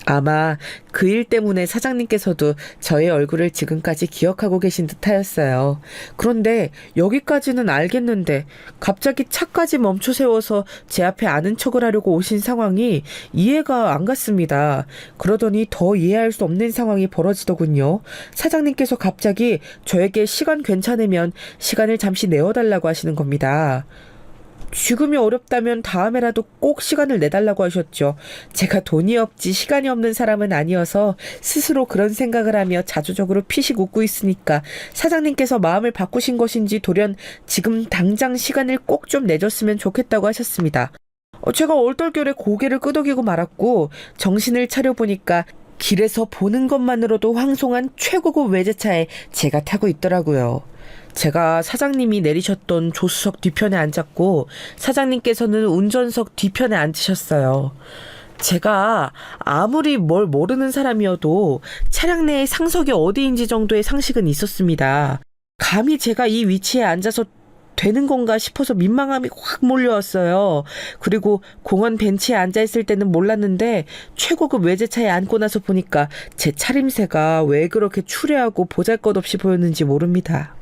아마 그 일 때문에 사장님께서도 저의 얼굴을 지금까지 기억하고 계신 듯하였어요. 그런데 여기까지는 알겠는데 갑자기 차까지 멈춰 세워서 제 앞에 아는 척을 하려고 오신 상황이 이해가 안 갔습니다. 그러더니 더 이해할 수 없는 상황이 벌어지더군요. 사장님께서 갑자기 저에게 시간 괜찮으면 시간을 잠시 내어달라고 하시는 겁니다. 지금이 어렵다면 다음에라도 꼭 시간을 내달라고 하셨죠. 제가 돈이 없지 시간이 없는 사람은 아니어서 스스로 그런 생각을 하며 자조적으로 피식 웃고 있으니까 사장님께서 마음을 바꾸신 것인지 돌연 지금 당장 시간을 꼭 좀 내줬으면 좋겠다고 하셨습니다. 제가 얼떨결에 고개를 끄덕이고 말았고 정신을 차려보니까 길에서 보는 것만으로도 황송한 최고급 외제차에 제가 타고 있더라고요. 제가 사장님이 내리셨던 조수석 뒤편에 앉았고 사장님께서는 운전석 뒤편에 앉으셨어요. 제가 아무리 뭘 모르는 사람이어도 차량 내의 상석이 어디인지 정도의 상식은 있었습니다. 감히 제가 이 위치에 앉아서 되는 건가 싶어서 민망함이 확 몰려왔어요. 그리고 공원 벤치에 앉아있을 때는 몰랐는데 최고급 외제차에 앉고 나서 보니까 제 차림새가 왜 그렇게 추레하고 보잘것없이 보였는지 모릅니다.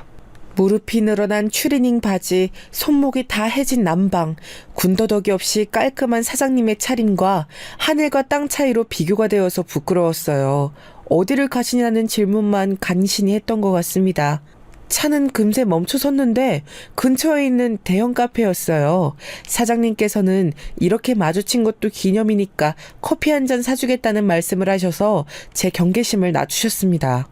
무릎이 늘어난 추리닝 바지, 손목이 다 해진 남방, 군더더기 없이 깔끔한 사장님의 차림과 하늘과 땅 차이로 비교가 되어서 부끄러웠어요. 어디를 가시냐는 질문만 간신히 했던 것 같습니다. 차는 금세 멈춰 섰는데 근처에 있는 대형 카페였어요. 사장님께서는 이렇게 마주친 것도 기념이니까 커피 한 잔 사주겠다는 말씀을 하셔서 제 경계심을 낮추셨습니다.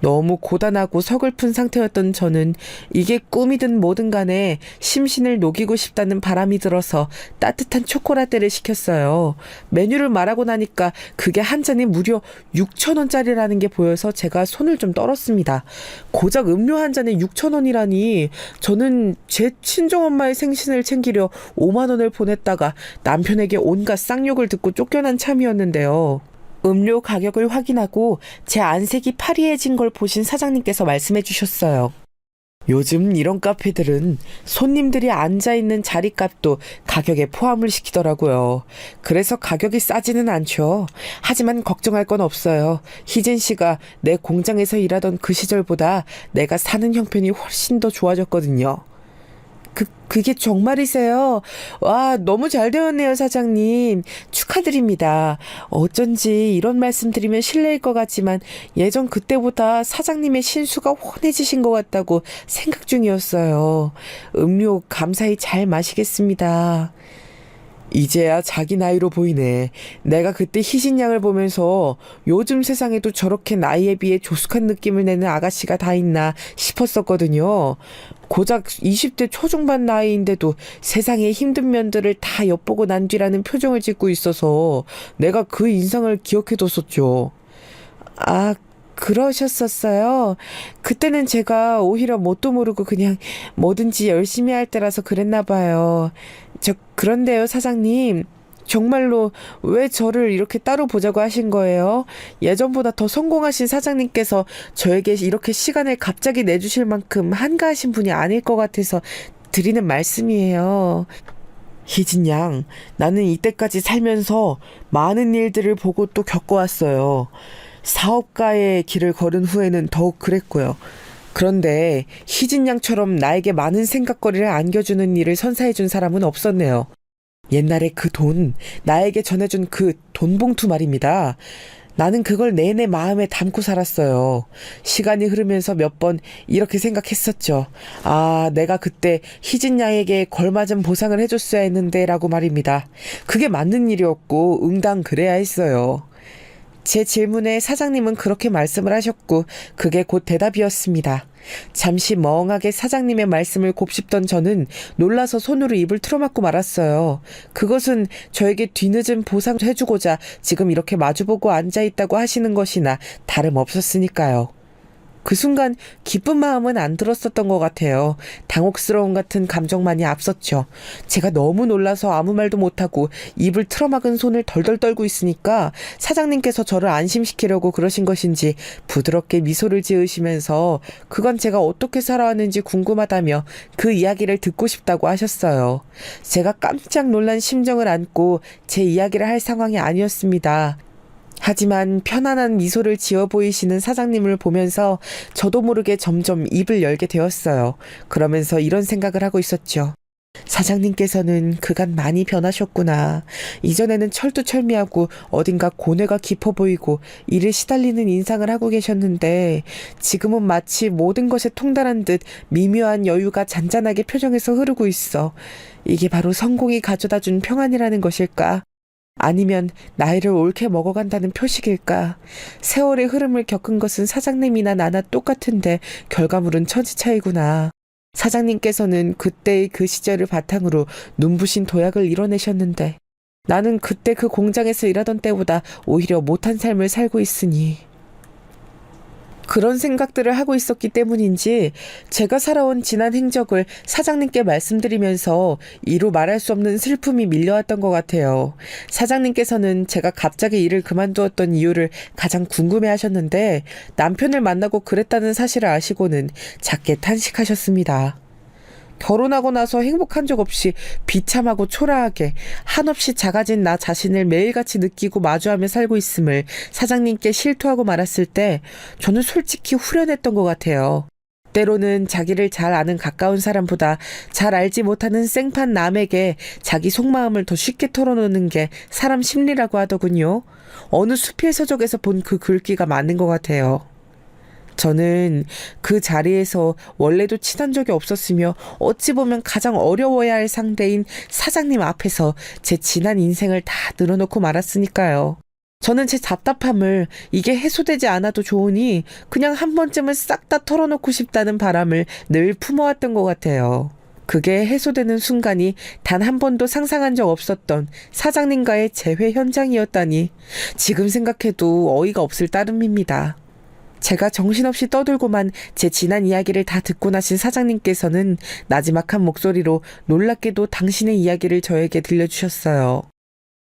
너무 고단하고 서글픈 상태였던 저는 이게 꿈이든 뭐든 간에 심신을 녹이고 싶다는 바람이 들어서 따뜻한 초코라떼를 시켰어요. 메뉴를 말하고 나니까 그게 한 잔이 무려 6,000원짜리라는 게 보여서 제가 손을 좀 떨었습니다. 고작 음료 한 잔에 6,000원이라니 저는 제 친정엄마의 생신을 챙기려 5만 원을 보냈다가 남편에게 온갖 쌍욕을 듣고 쫓겨난 참이었는데요. 음료 가격을 확인하고 제 안색이 파리해진 걸 보신 사장님께서 말씀해 주셨어요. 요즘 이런 카페들은 손님들이 앉아있는 자리값도 가격에 포함을 시키더라고요. 그래서 가격이 싸지는 않죠. 하지만 걱정할 건 없어요. 희진 씨가 내 공장에서 일하던 그 시절보다 내가 사는 형편이 훨씬 더 좋아졌거든요. 그게 정말이세요? 와, 너무 잘 되었네요, 사장님. 축하드립니다. 어쩐지 이런 말씀 드리면 실례일 것 같지만 예전 그때보다 사장님의 신수가 훤해지신 것 같다고 생각 중이었어요. 음료 감사히 잘 마시겠습니다. 이제야 자기 나이로 보이네. 내가 그때 희진 양을 보면서 요즘 세상에도 저렇게 나이에 비해 조숙한 느낌을 내는 아가씨가 다 있나 싶었었거든요. 고작 20대 초중반 나이인데도 세상의 힘든 면들을 다 엿보고 난 뒤라는 표정을 짓고 있어서 내가 그 인상을 기억해뒀었죠. 아, 그러셨었어요. 그때는 제가 오히려 뭣도 모르고 그냥 뭐든지 열심히 할 때라서 그랬나 봐요. 그런데요, 사장님. 정말로 왜 저를 이렇게 따로 보자고 하신 거예요? 예전보다 더 성공하신 사장님께서 저에게 이렇게 시간을 갑자기 내주실 만큼 한가하신 분이 아닐 것 같아서 드리는 말씀이에요. 희진 양, 나는 이때까지 살면서 많은 일들을 보고 또 겪어왔어요. 사업가의 길을 걸은 후에는 더욱 그랬고요. 그런데 희진 양처럼 나에게 많은 생각거리를 안겨주는 일을 선사해준 사람은 없었네요. 옛날에 그 돈, 나에게 전해준 그 돈봉투 말입니다. 나는 그걸 내내 마음에 담고 살았어요. 시간이 흐르면서 몇 번 이렇게 생각했었죠. 아, 내가 그때 희진 양에게 걸맞은 보상을 해줬어야 했는데 라고 말입니다. 그게 맞는 일이었고 응당 그래야 했어요. 제 질문에 사장님은 그렇게 말씀을 하셨고 그게 곧 대답이었습니다. 잠시 멍하게 사장님의 말씀을 곱씹던 저는 놀라서 손으로 입을 틀어막고 말았어요. 그것은 저에게 뒤늦은 보상을 해주고자 지금 이렇게 마주보고 앉아있다고 하시는 것이나 다름없었으니까요. 그 순간 기쁜 마음은 안 들었었던 것 같아요. 당혹스러움 같은 감정만이 앞섰죠. 제가 너무 놀라서 아무 말도 못하고 입을 틀어막은 손을 덜덜 떨고 있으니까 사장님께서 저를 안심시키려고 그러신 것인지 부드럽게 미소를 지으시면서 그건 제가 어떻게 살아왔는지 궁금하다며 그 이야기를 듣고 싶다고 하셨어요. 제가 깜짝 놀란 심정을 안고 제 이야기를 할 상황이 아니었습니다. 하지만 편안한 미소를 지어 보이시는 사장님을 보면서 저도 모르게 점점 입을 열게 되었어요. 그러면서 이런 생각을 하고 있었죠. 사장님께서는 그간 많이 변하셨구나. 이전에는 철두철미하고 어딘가 고뇌가 깊어 보이고 일에 시달리는 인상을 하고 계셨는데 지금은 마치 모든 것에 통달한 듯 미묘한 여유가 잔잔하게 표정에서 흐르고 있어. 이게 바로 성공이 가져다준 평안이라는 것일까? 아니면 나이를 옳게 먹어간다는 표식일까? 세월의 흐름을 겪은 것은 사장님이나 나나 똑같은데 결과물은 천지 차이구나. 사장님께서는 그때의 그 시절을 바탕으로 눈부신 도약을 이뤄내셨는데 나는 그때 그 공장에서 일하던 때보다 오히려 못한 삶을 살고 있으니 그런 생각들을 하고 있었기 때문인지 제가 살아온 지난 행적을 사장님께 말씀드리면서 이루 말할 수 없는 슬픔이 밀려왔던 것 같아요. 사장님께서는 제가 갑자기 일을 그만두었던 이유를 가장 궁금해하셨는데 남편을 만나고 그랬다는 사실을 아시고는 작게 탄식하셨습니다. 결혼하고 나서 행복한 적 없이 비참하고 초라하게 한없이 작아진 나 자신을 매일같이 느끼고 마주하며 살고 있음을 사장님께 실토하고 말았을 때 저는 솔직히 후련했던 것 같아요. 때로는 자기를 잘 아는 가까운 사람보다 잘 알지 못하는 생판 남에게 자기 속마음을 더 쉽게 털어놓는 게 사람 심리라고 하더군요. 어느 수필 서적에서 본 그 글귀가 맞는 것 같아요. 저는 그 자리에서 원래도 친한 적이 없었으며 어찌 보면 가장 어려워야 할 상대인 사장님 앞에서 제 지난 인생을 다 늘어놓고 말았으니까요. 저는 제 답답함을 이게 해소되지 않아도 좋으니 그냥 한 번쯤은 싹 다 털어놓고 싶다는 바람을 늘 품어왔던 것 같아요. 그게 해소되는 순간이 단 한 번도 상상한 적 없었던 사장님과의 재회 현장이었다니 지금 생각해도 어이가 없을 따름입니다. 제가 정신없이 떠들고만 제 지난 이야기를 다 듣고 나신 사장님께서는 나지막한 목소리로 놀랍게도 당신의 이야기를 저에게 들려주셨어요.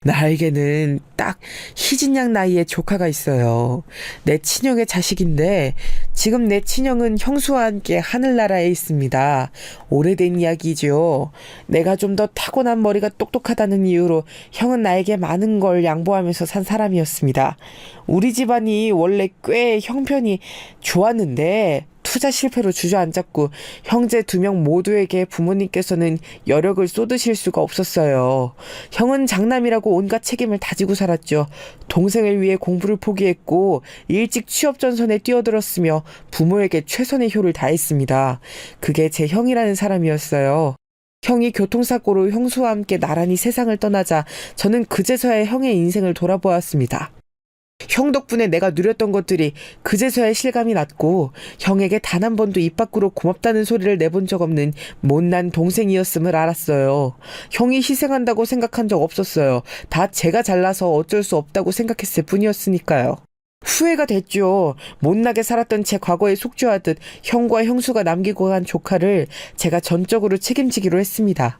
나에게는 딱 희진양 나이의 조카가 있어요. 내 친형의 자식인데 지금 내 친형은 형수와 함께 하늘나라에 있습니다. 오래된 이야기죠. 내가 좀 더 타고난 머리가 똑똑하다는 이유로 형은 나에게 많은 걸 양보하면서 산 사람이었습니다. 우리 집안이 원래 꽤 형편이 좋았는데 투자 실패로 주저앉았고 형제 2명 모두에게 부모님께서는 여력을 쏟으실 수가 없었어요. 형은 장남이라고 온갖 책임을 다지고 살았죠. 동생을 위해 공부를 포기했고 일찍 취업 전선에 뛰어들었으며 부모에게 최선의 효를 다했습니다. 그게 제 형이라는 사람이었어요. 형이 교통사고로 형수와 함께 나란히 세상을 떠나자 저는 그제서야 형의 인생을 돌아보았습니다. 형 덕분에 내가 누렸던 것들이 그제서야 실감이 났고 형에게 단 한 번도 입 밖으로 고맙다는 소리를 내본 적 없는 못난 동생이었음을 알았어요. 형이 희생한다고 생각한 적 없었어요. 다 제가 잘나서 어쩔 수 없다고 생각했을 뿐이었으니까요. 후회가 됐죠. 못나게 살았던 제 과거에 속죄하듯 형과 형수가 남기고 간 조카를 제가 전적으로 책임지기로 했습니다.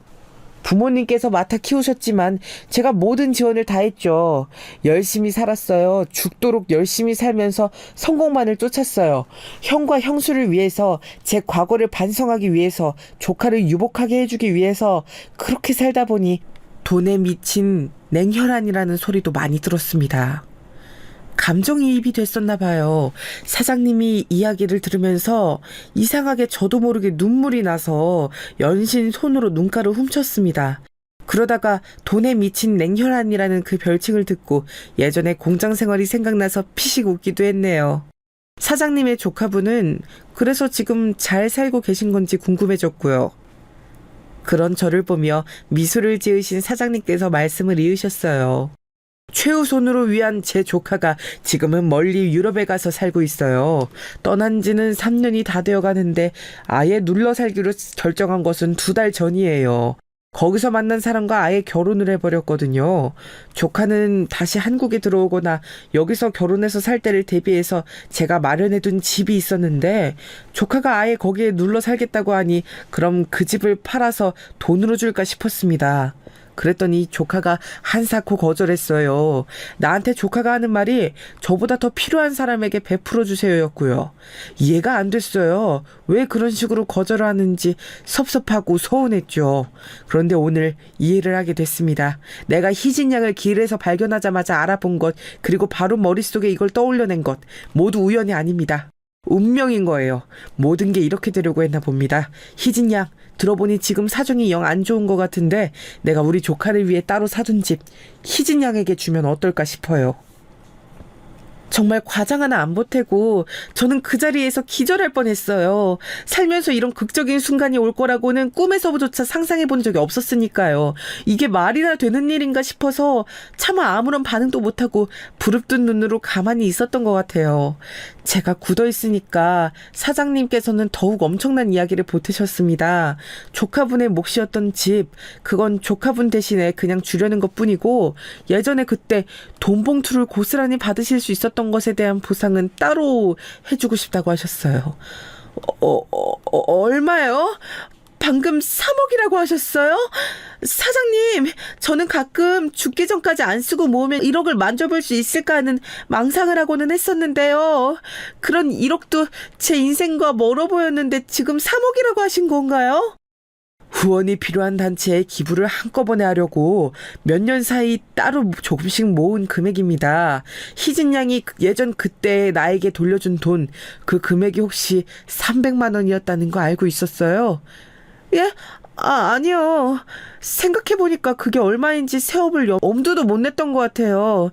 부모님께서 맡아 키우셨지만 제가 모든 지원을 다했죠. 열심히 살았어요. 죽도록 열심히 살면서 성공만을 쫓았어요. 형과 형수를 위해서, 제 과거를 반성하기 위해서, 조카를 유복하게 해주기 위해서 그렇게 살다 보니 돈에 미친 냉혈한이라는 소리도 많이 들었습니다. 감정이입이 됐었나 봐요. 사장님이 이야기를 들으면서 이상하게 저도 모르게 눈물이 나서 연신 손으로 눈가를 훔쳤습니다. 그러다가 돈에 미친 냉혈한이라는 그 별칭을 듣고 예전에 공장 생활이 생각나서 피식 웃기도 했네요. 사장님의 조카분은 그래서 지금 잘 살고 계신 건지 궁금해졌고요. 그런 저를 보며 미소를 지으신 사장님께서 말씀을 이으셨어요. 최우선으로 위한 제 조카가 지금은 멀리 유럽에 가서 살고 있어요. 떠난 지는 3년이 다 되어 가는데 아예 눌러 살기로 결정한 것은 2달 전이에요. 거기서 만난 사람과 아예 결혼을 해버렸거든요. 조카는 다시 한국에 들어오거나 여기서 결혼해서 살 때를 대비해서 제가 마련해둔 집이 있었는데 조카가 아예 거기에 눌러 살겠다고 하니 그럼 그 집을 팔아서 돈으로 줄까 싶었습니다. 그랬더니 조카가 한사코 거절했어요. 나한테 조카가 하는 말이 저보다 더 필요한 사람에게 베풀어 주세요였고요. 이해가 안 됐어요. 왜 그런 식으로 거절을 하는지 섭섭하고 서운했죠. 그런데 오늘 이해를 하게 됐습니다. 내가 희진 양을 길에서 발견하자마자 알아본 것, 그리고 바로 머릿속에 이걸 떠올려낸 것, 모두 우연이 아닙니다. 운명인 거예요. 모든 게 이렇게 되려고 했나 봅니다. 희진 양, 들어보니 지금 사정이 영 안 좋은 것 같은데 내가 우리 조카를 위해 따로 사둔 집 희진 양에게 주면 어떨까 싶어요. 정말 과장 하나 안 보태고 저는 그 자리에서 기절할 뻔했어요. 살면서 이런 극적인 순간이 올 거라고는 꿈에서조차 상상해 본 적이 없었으니까요. 이게 말이나 되는 일인가 싶어서 차마 아무런 반응도 못하고 부릅뜬 눈으로 가만히 있었던 것 같아요. 제가 굳어있으니까 사장님께서는 더욱 엄청난 이야기를 보태셨습니다. 조카분의 몫이었던 집, 그건 조카분 대신에 그냥 주려는 것뿐이고 예전에 그때 돈 봉투를 고스란히 받으실 수 있었던 것에 대한 보상은 따로 해주고 싶다고 하셨어요. 얼마요? 방금 3억이라고 하셨어요? 사장님, 저는 가끔 죽기 전까지 안 쓰고 모으면 1억을 만져볼 수 있을까 하는 망상을 하고는 했었는데요. 그런 1억도 제 인생과 멀어 보였는데 지금 3억이라고 하신 건가요? 후원이 필요한 단체에 기부를 한꺼번에 하려고 몇 년 사이 따로 조금씩 모은 금액입니다. 희진 양이 예전 그때 나에게 돌려준 돈, 그 금액이 혹시 300만 원이었다는 거 알고 있었어요? 예? 아니요. 생각해보니까 그게 얼마인지 세업을 엄두도 못 냈던 것 같아요.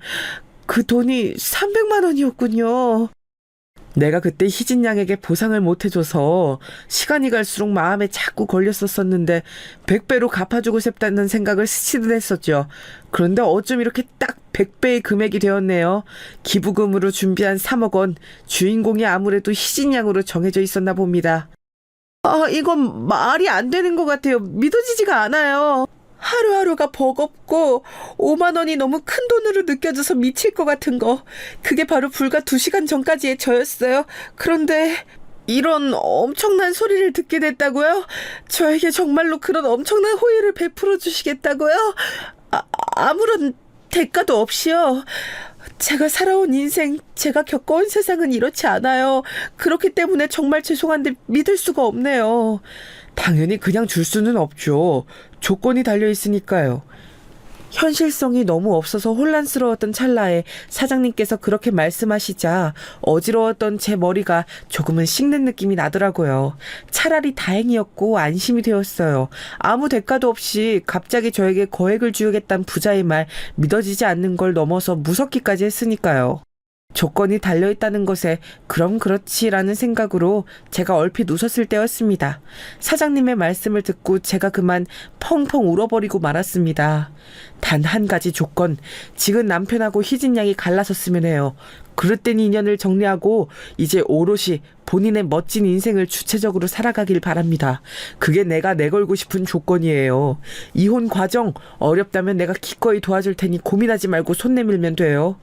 그 돈이 300만 원이었군요. 내가 그때 희진 양에게 보상을 못 해줘서 시간이 갈수록 마음에 자꾸 걸렸었는데 100배로 갚아주고 싶다는 생각을 스치듯 했었죠. 그런데 어쩜 이렇게 딱 100배의 금액이 되었네요. 기부금으로 준비한 3억 원, 주인공이 아무래도 희진 양으로 정해져 있었나 봅니다. 이건 말이 안 되는 것 같아요. 믿어지지가 않아요. 하루하루가 버겁고 5만 원이 너무 큰 돈으로 느껴져서 미칠 것 같은 거. 그게 바로 불과 2시간 전까지의 저였어요. 그런데 이런 엄청난 소리를 듣게 됐다고요? 저에게 정말로 그런 엄청난 호의를 베풀어 주시겠다고요? 아무런 대가도 없이요. 제가 살아온 인생, 제가 겪어온 세상은 이렇지 않아요. 그렇기 때문에 정말 죄송한데 믿을 수가 없네요. 당연히 그냥 줄 수는 없죠. 조건이 달려 있으니까요. 현실성이 너무 없어서 혼란스러웠던 찰나에 사장님께서 그렇게 말씀하시자 어지러웠던 제 머리가 조금은 식는 느낌이 나더라고요. 차라리 다행이었고 안심이 되었어요. 아무 대가도 없이 갑자기 저에게 거액을 주겠다는 부자의 말 믿어지지 않는 걸 넘어서 무섭기까지 했으니까요. 조건이 달려있다는 것에 그럼 그렇지라는 생각으로 제가 얼핏 웃었을 때였습니다. 사장님의 말씀을 듣고 제가 그만 펑펑 울어버리고 말았습니다. 단 한 가지 조건, 지금 남편하고 희진 양이 갈라섰으면 해요. 그릇된 인연을 정리하고 이제 오롯이 본인의 멋진 인생을 주체적으로 살아가길 바랍니다. 그게 내가 내걸고 싶은 조건이에요. 이혼 과정 어렵다면 내가 기꺼이 도와줄 테니 고민하지 말고 손 내밀면 돼요.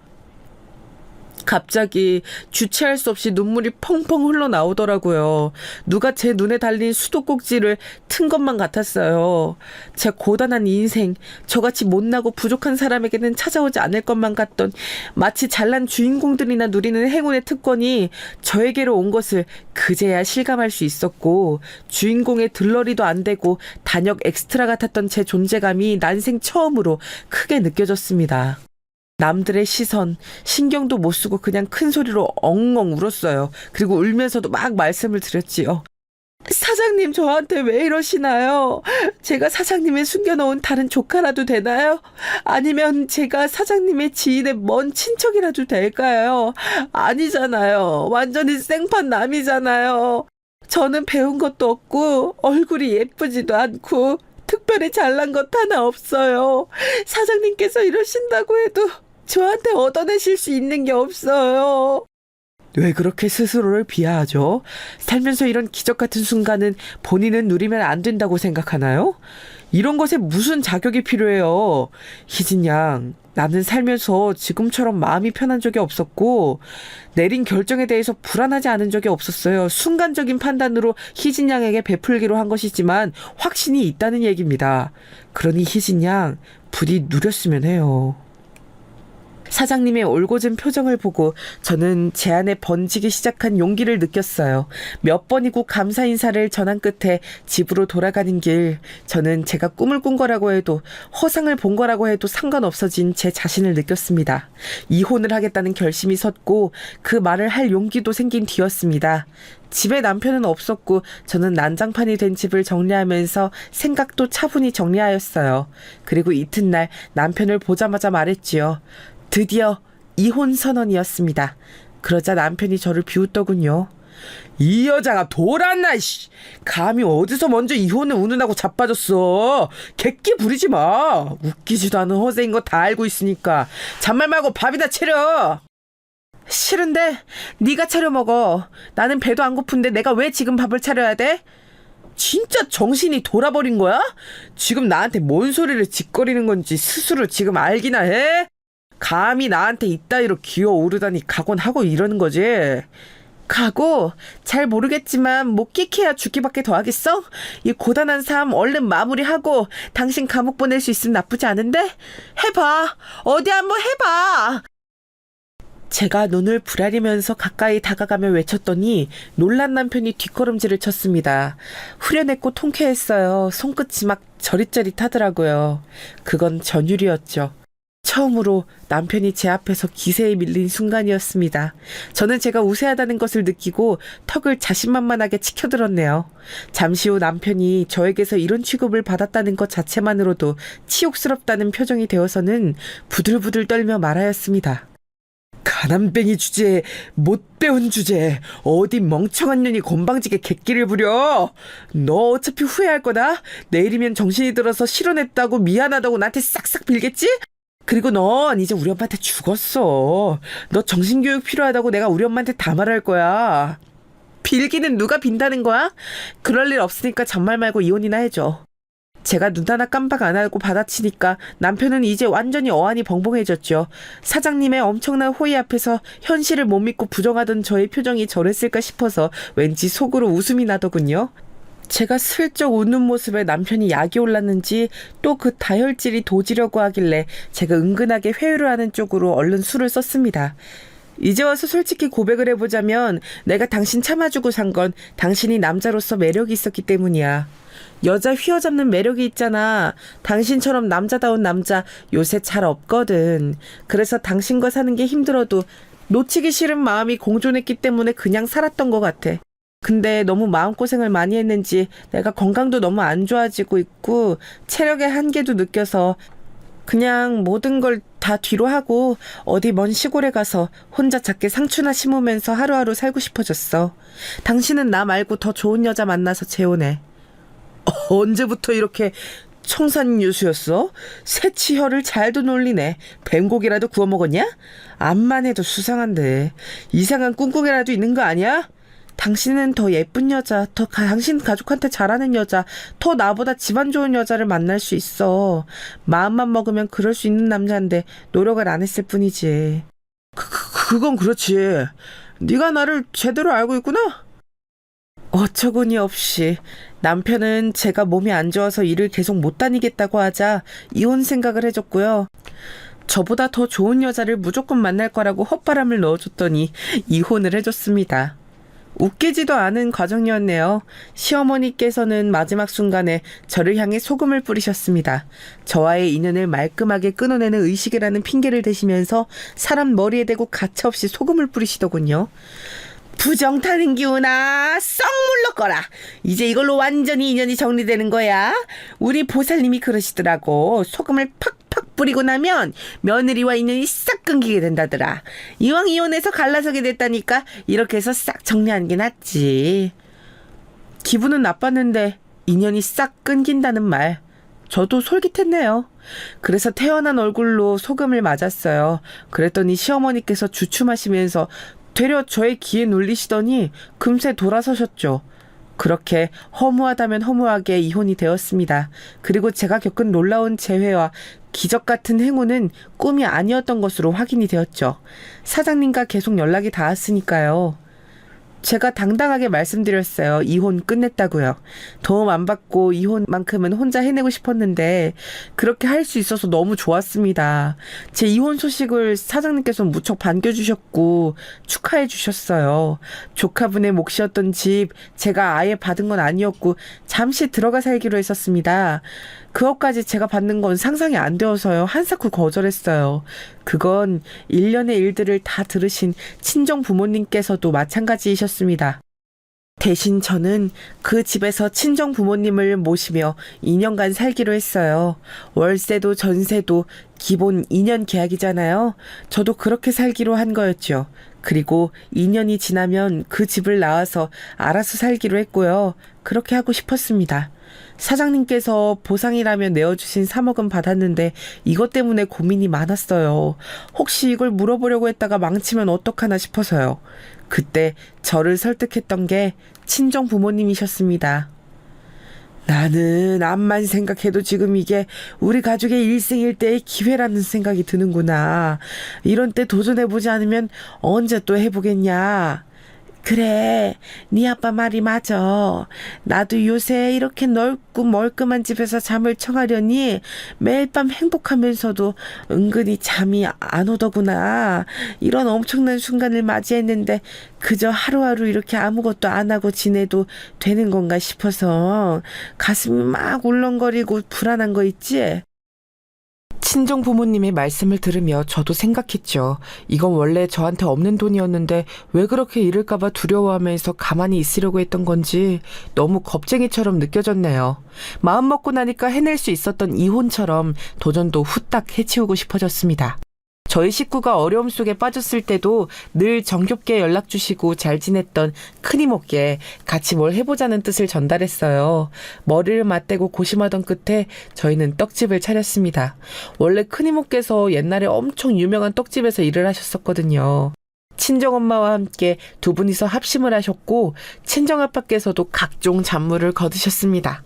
갑자기 주체할 수 없이 눈물이 펑펑 흘러나오더라고요. 누가 제 눈에 달린 수도꼭지를 튼 것만 같았어요. 제 고단한 인생, 저같이 못나고 부족한 사람에게는 찾아오지 않을 것만 같던 마치 잘난 주인공들이나 누리는 행운의 특권이 저에게로 온 것을 그제야 실감할 수 있었고, 주인공의 들러리도 안 되고 단역 엑스트라 같았던 제 존재감이 난생 처음으로 크게 느껴졌습니다. 남들의 시선, 신경도 못 쓰고 그냥 큰 소리로 엉엉 울었어요. 그리고 울면서도 막 말씀을 드렸지요. 사장님, 저한테 왜 이러시나요? 제가 사장님의 숨겨놓은 다른 조카라도 되나요? 아니면 제가 사장님의 지인의 먼 친척이라도 될까요? 아니잖아요. 완전히 생판 남이잖아요. 저는 배운 것도 없고 얼굴이 예쁘지도 않고 특별히 잘난 것 하나 없어요. 사장님께서 이러신다고 해도 저한테 얻어내실 수 있는 게 없어요. 왜 그렇게 스스로를 비하하죠? 살면서 이런 기적 같은 순간은 본인은 누리면 안 된다고 생각하나요? 이런 것에 무슨 자격이 필요해요? 희진 양, 나는 살면서 지금처럼 마음이 편한 적이 없었고 내린 결정에 대해서 불안하지 않은 적이 없었어요. 순간적인 판단으로 희진 양에게 베풀기로 한 것이지만 확신이 있다는 얘기입니다. 그러니 희진 양, 부디 누렸으면 해요. 사장님의 올곧은 표정을 보고 저는 제 안에 번지기 시작한 용기를 느꼈어요. 몇 번이고 감사 인사를 전한 끝에 집으로 돌아가는 길, 저는 제가 꿈을 꾼 거라고 해도 허상을 본 거라고 해도 상관없어진 제 자신을 느꼈습니다. 이혼을 하겠다는 결심이 섰고 그 말을 할 용기도 생긴 뒤였습니다. 집에 남편은 없었고 저는 난장판이 된 집을 정리하면서 생각도 차분히 정리하였어요. 그리고 이튿날 남편을 보자마자 말했지요. 드디어 이혼 선언이었습니다. 그러자 남편이 저를 비웃더군요. 이 여자가 돌았나, 씨. 감히 어디서 먼저 이혼을 운운하고 자빠졌어. 객기 부리지 마. 웃기지도 않은 허세인 거 다 알고 있으니까 잔말 말고 밥이나 차려. 싫은데 네가 차려 먹어. 나는 배도 안 고픈데 내가 왜 지금 밥을 차려야 돼? 진짜 정신이 돌아버린 거야? 지금 나한테 뭔 소리를 짓거리는 건지 스스로 지금 알기나 해? 감히 나한테 이따위로 기어오르다니 각오하고 이러는 거지. 각오? 잘 모르겠지만 못 끼케야 죽기밖에 더 하겠어? 이 고단한 삶 얼른 마무리하고 당신 감옥 보낼 수 있으면 나쁘지 않은데? 해봐. 어디 한번 해봐. 제가 눈을 부라리면서 가까이 다가가며 외쳤더니 놀란 남편이 뒷걸음질을 쳤습니다. 후련했고 통쾌했어요. 손끝이 막 저릿저릿하더라고요. 그건 전율이었죠. 처음으로 남편이 제 앞에서 기세에 밀린 순간이었습니다. 저는 제가 우세하다는 것을 느끼고 턱을 자신만만하게 치켜들었네요. 잠시 후 남편이 저에게서 이런 취급을 받았다는 것 자체만으로도 치욕스럽다는 표정이 되어서는 부들부들 떨며 말하였습니다. 가난뱅이 주제에 못 배운 주제에 어디 멍청한 년이 건방지게 객기를 부려. 너 어차피 후회할 거다. 내일이면 정신이 들어서 실언했다고 미안하다고 나한테 싹싹 빌겠지? 그리고 넌 이제 우리 엄마한테 죽었어. 너 정신교육 필요하다고 내가 우리 엄마한테 다 말할 거야. 빌기는 누가 빈다는 거야? 그럴 일 없으니까 잔말 말고 이혼이나 해줘. 제가 눈 하나 깜빡 안 하고 받아치니까 남편은 이제 완전히 어안이 벙벙해졌죠. 사장님의 엄청난 호의 앞에서 현실을 못 믿고 부정하던 저의 표정이 저랬을까 싶어서 왠지 속으로 웃음이 나더군요. 제가 슬쩍 웃는 모습에 남편이 약이 올랐는지 또 그 다혈질이 도지려고 하길래 제가 은근하게 회유를 하는 쪽으로 얼른 술을 썼습니다. 이제 와서 솔직히 고백을 해보자면 내가 당신 참아주고 산 건 당신이 남자로서 매력이 있었기 때문이야. 여자 휘어잡는 매력이 있잖아. 당신처럼 남자다운 남자 요새 잘 없거든. 그래서 당신과 사는 게 힘들어도 놓치기 싫은 마음이 공존했기 때문에 그냥 살았던 것 같아. 근데 너무 마음고생을 많이 했는지 내가 건강도 너무 안 좋아지고 있고 체력의 한계도 느껴서 그냥 모든 걸 다 뒤로 하고 어디 먼 시골에 가서 혼자 작게 상추나 심으면서 하루하루 살고 싶어졌어. 당신은 나 말고 더 좋은 여자 만나서 재혼해. 언제부터 이렇게 청산유수였어? 새치혀를 잘도 놀리네. 뱀고기라도 구워 먹었냐? 암만 해도 수상한데. 이상한 꿍꿍이라도 있는 거 아니야? 당신은 더 예쁜 여자, 당신 가족한테 잘하는 여자, 더 나보다 집안 좋은 여자를 만날 수 있어. 마음만 먹으면 그럴 수 있는 남자인데 노력을 안 했을 뿐이지. 그건 그렇지. 네가 나를 제대로 알고 있구나? 어처구니 없이 남편은 제가 몸이 안 좋아서 일을 계속 못 다니겠다고 하자 이혼 생각을 해줬고요. 저보다 더 좋은 여자를 무조건 만날 거라고 헛바람을 넣어줬더니 이혼을 해줬습니다. 웃기지도 않은 과정이었네요. 시어머니께서는 마지막 순간에 저를 향해 소금을 뿌리셨습니다. 저와의 인연을 말끔하게 끊어내는 의식이라는 핑계를 대시면서 사람 머리에 대고 가차없이 소금을 뿌리시더군요. 부정 타는 기우나 썩 물러거라. 이제 이걸로 완전히 인연이 정리되는 거야. 우리 보살님이 그러시더라고. 소금을 팍팍 뿌리고 나면 며느리와 인연이 싹 끊기게 된다더라. 이왕 이혼해서 갈라서게 됐다니까 이렇게 해서 싹 정리하는 게 낫지. 기분은 나빴는데 인연이 싹 끊긴다는 말 저도 솔깃했네요. 그래서 태어난 얼굴로 소금을 맞았어요. 그랬더니 시어머니께서 주춤하시면서 되려 저의 귀에 눌리시더니 금세 돌아서셨죠. 그렇게 허무하다면 허무하게 이혼이 되었습니다. 그리고 제가 겪은 놀라운 재회와 기적 같은 행운은 꿈이 아니었던 것으로 확인이 되었죠. 사장님과 계속 연락이 닿았으니까요. 제가 당당하게 말씀드렸어요. 이혼 끝냈다고요. 도움 안 받고 이혼만큼은 혼자 해내고 싶었는데 그렇게 할 수 있어서 너무 좋았습니다. 제 이혼 소식을 사장님께서 무척 반겨주셨고 축하해 주셨어요. 조카분의 몫이었던 집 제가 아예 받은 건 아니었고 잠시 들어가 살기로 했었습니다. 그것까지 제가 받는 건 상상이 안 되어서요. 한사코 거절했어요. 그건 일련의 일들을 다 들으신 친정 부모님께서도 마찬가지이셨습니다. 대신 저는 그 집에서 친정 부모님을 모시며 2년간 살기로 했어요. 월세도 전세도 기본 2년 계약이잖아요. 저도 그렇게 살기로 한 거였죠. 그리고 2년이 지나면 그 집을 나와서 알아서 살기로 했고요. 그렇게 하고 싶었습니다. 사장님께서 보상이라며 내어주신 3억은 받았는데 이것 때문에 고민이 많았어요. 혹시 이걸 물어보려고 했다가 망치면 어떡하나 싶어서요. 그때 저를 설득했던 게 친정 부모님이셨습니다. 나는 암만 생각해도 지금 이게 우리 가족의 일생일대의 기회라는 생각이 드는구나. 이런 때 도전해보지 않으면 언제 또 해보겠냐. 그래, 네 아빠 말이 맞아. 나도 요새 이렇게 넓고 멀끔한 집에서 잠을 청하려니 매일 밤 행복하면서도 은근히 잠이 안 오더구나. 이런 엄청난 순간을 맞이했는데 그저 하루하루 이렇게 아무것도 안 하고 지내도 되는 건가 싶어서 가슴이 막 울렁거리고 불안한 거 있지? 친정 부모님의 말씀을 들으며 저도 생각했죠. 이건 원래 저한테 없는 돈이었는데 왜 그렇게 잃을까봐 두려워하면서 가만히 있으려고 했던 건지 너무 겁쟁이처럼 느껴졌네요. 마음 먹고 나니까 해낼 수 있었던 이혼처럼 도전도 후딱 해치우고 싶어졌습니다. 저희 식구가 어려움 속에 빠졌을 때도 늘 정겹게 연락 주시고 잘 지냈던 큰이모께 같이 뭘 해보자는 뜻을 전달했어요. 머리를 맞대고 고심하던 끝에 저희는 떡집을 차렸습니다. 원래 큰이모께서 옛날에 엄청 유명한 떡집에서 일을 하셨었거든요. 친정엄마와 함께 두 분이서 합심을 하셨고 친정아빠께서도 각종 잡물을 거두셨습니다.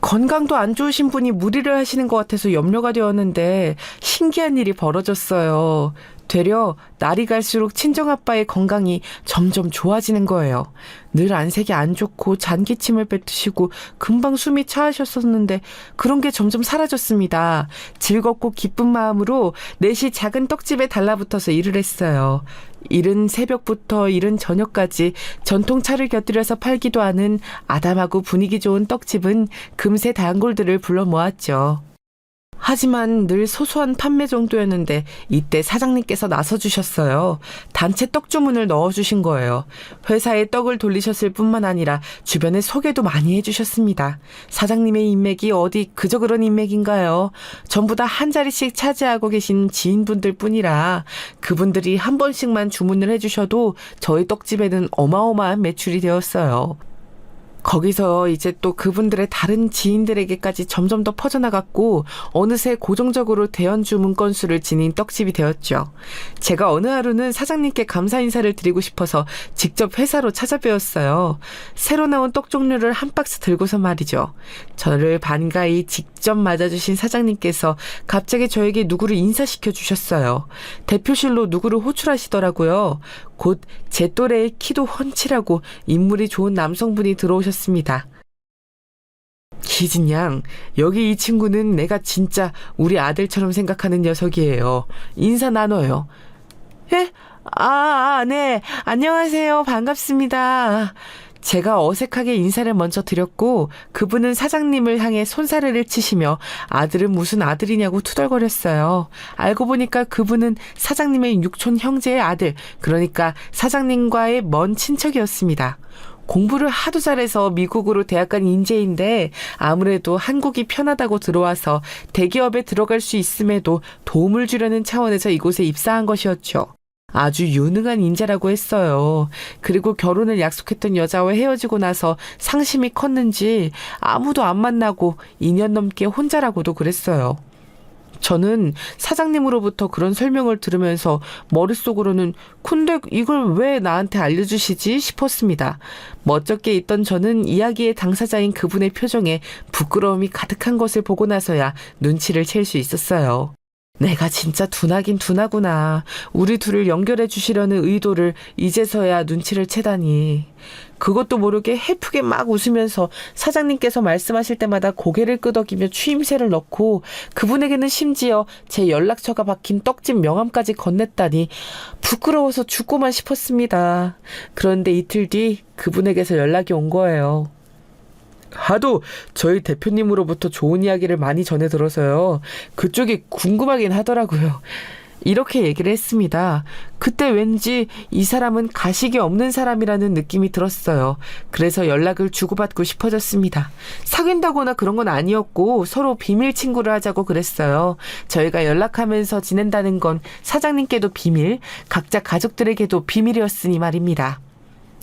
건강도 안 좋으신 분이 무리를 하시는 것 같아서 염려가 되었는데 신기한 일이 벌어졌어요. 되려 날이 갈수록 친정아빠의 건강이 점점 좋아지는 거예요. 늘 안색이 안 좋고 잔기침을 뱉으시고 금방 숨이 차하셨었는데 그런 게 점점 사라졌습니다. 즐겁고 기쁜 마음으로 넷이 작은 떡집에 달라붙어서 일을 했어요. 이른 새벽부터 이른 저녁까지 전통차를 곁들여서 팔기도 하는 아담하고 분위기 좋은 떡집은 금세 단골들을 불러 모았죠. 하지만 늘 소소한 판매 정도였는데 이때 사장님께서 나서주셨어요. 단체 떡 주문을 넣어주신 거예요. 회사에 떡을 돌리셨을 뿐만 아니라 주변에 소개도 많이 해주셨습니다. 사장님의 인맥이 어디 그저 그런 인맥인가요? 전부 다 한 자리씩 차지하고 계신 지인분들 뿐이라 그분들이 한 번씩만 주문을 해주셔도 저희 떡집에는 어마어마한 매출이 되었어요. 거기서 이제 또 그분들의 다른 지인들에게까지 점점 더 퍼져나갔고 어느새 고정적으로 대연 주문 건수를 지닌 떡집이 되었죠. 제가 어느 하루는 사장님께 감사 인사를 드리고 싶어서 직접 회사로 찾아뵈었어요. 새로 나온 떡 종류를 한 박스 들고서 말이죠. 저를 반가이 직접 맞아주신 사장님께서 갑자기 저에게 누구를 인사시켜 주셨어요. 대표실로 누구를 호출하시더라고요. 곧 제 또래의 키도 훤칠하고 인물이 좋은 남성분이 들어오셨습니다. 기진 양, 여기 이 친구는 내가 진짜 우리 아들처럼 생각하는 녀석이에요. 인사 나눠요. 예? 네. 안녕하세요. 반갑습니다. 제가 어색하게 인사를 먼저 드렸고 그분은 사장님을 향해 손사래를 치시며 아들은 무슨 아들이냐고 투덜거렸어요. 알고 보니까 그분은 사장님의 육촌 형제의 아들, 그러니까 사장님과의 먼 친척이었습니다. 공부를 하도 잘해서 미국으로 대학 간 인재인데 아무래도 한국이 편하다고 들어와서 대기업에 들어갈 수 있음에도 도움을 주려는 차원에서 이곳에 입사한 것이었죠. 아주 유능한 인재라고 했어요. 그리고 결혼을 약속했던 여자와 헤어지고 나서 상심이 컸는지 아무도 안 만나고 2년 넘게 혼자라고도 그랬어요. 저는 사장님으로부터 그런 설명을 들으면서 머릿속으로는 근데 이걸 왜 나한테 알려주시지 싶었습니다. 멋쩍게 있던 저는 이야기의 당사자인 그분의 표정에 부끄러움이 가득한 것을 보고 나서야 눈치를 챌 수 있었어요. 내가 진짜 둔하긴 둔하구나. 우리 둘을 연결해 주시려는 의도를 이제서야 눈치를 채다니. 그것도 모르게 해프게 막 웃으면서 사장님께서 말씀하실 때마다 고개를 끄덕이며 추임새를 넣고 그분에게는 심지어 제 연락처가 박힌 떡집 명함까지 건넸다니 부끄러워서 죽고만 싶었습니다. 그런데 이틀 뒤 그분에게서 연락이 온 거예요. 하도 저희 대표님으로부터 좋은 이야기를 많이 전해 들어서요. 그쪽이 궁금하긴 하더라고요. 이렇게 얘기를 했습니다. 그때 왠지 이 사람은 가식이 없는 사람이라는 느낌이 들었어요. 그래서 연락을 주고받고 싶어졌습니다. 사귄다거나 그런 건 아니었고 서로 비밀 친구를 하자고 그랬어요. 저희가 연락하면서 지낸다는 건 사장님께도 비밀, 각자 가족들에게도 비밀이었으니 말입니다.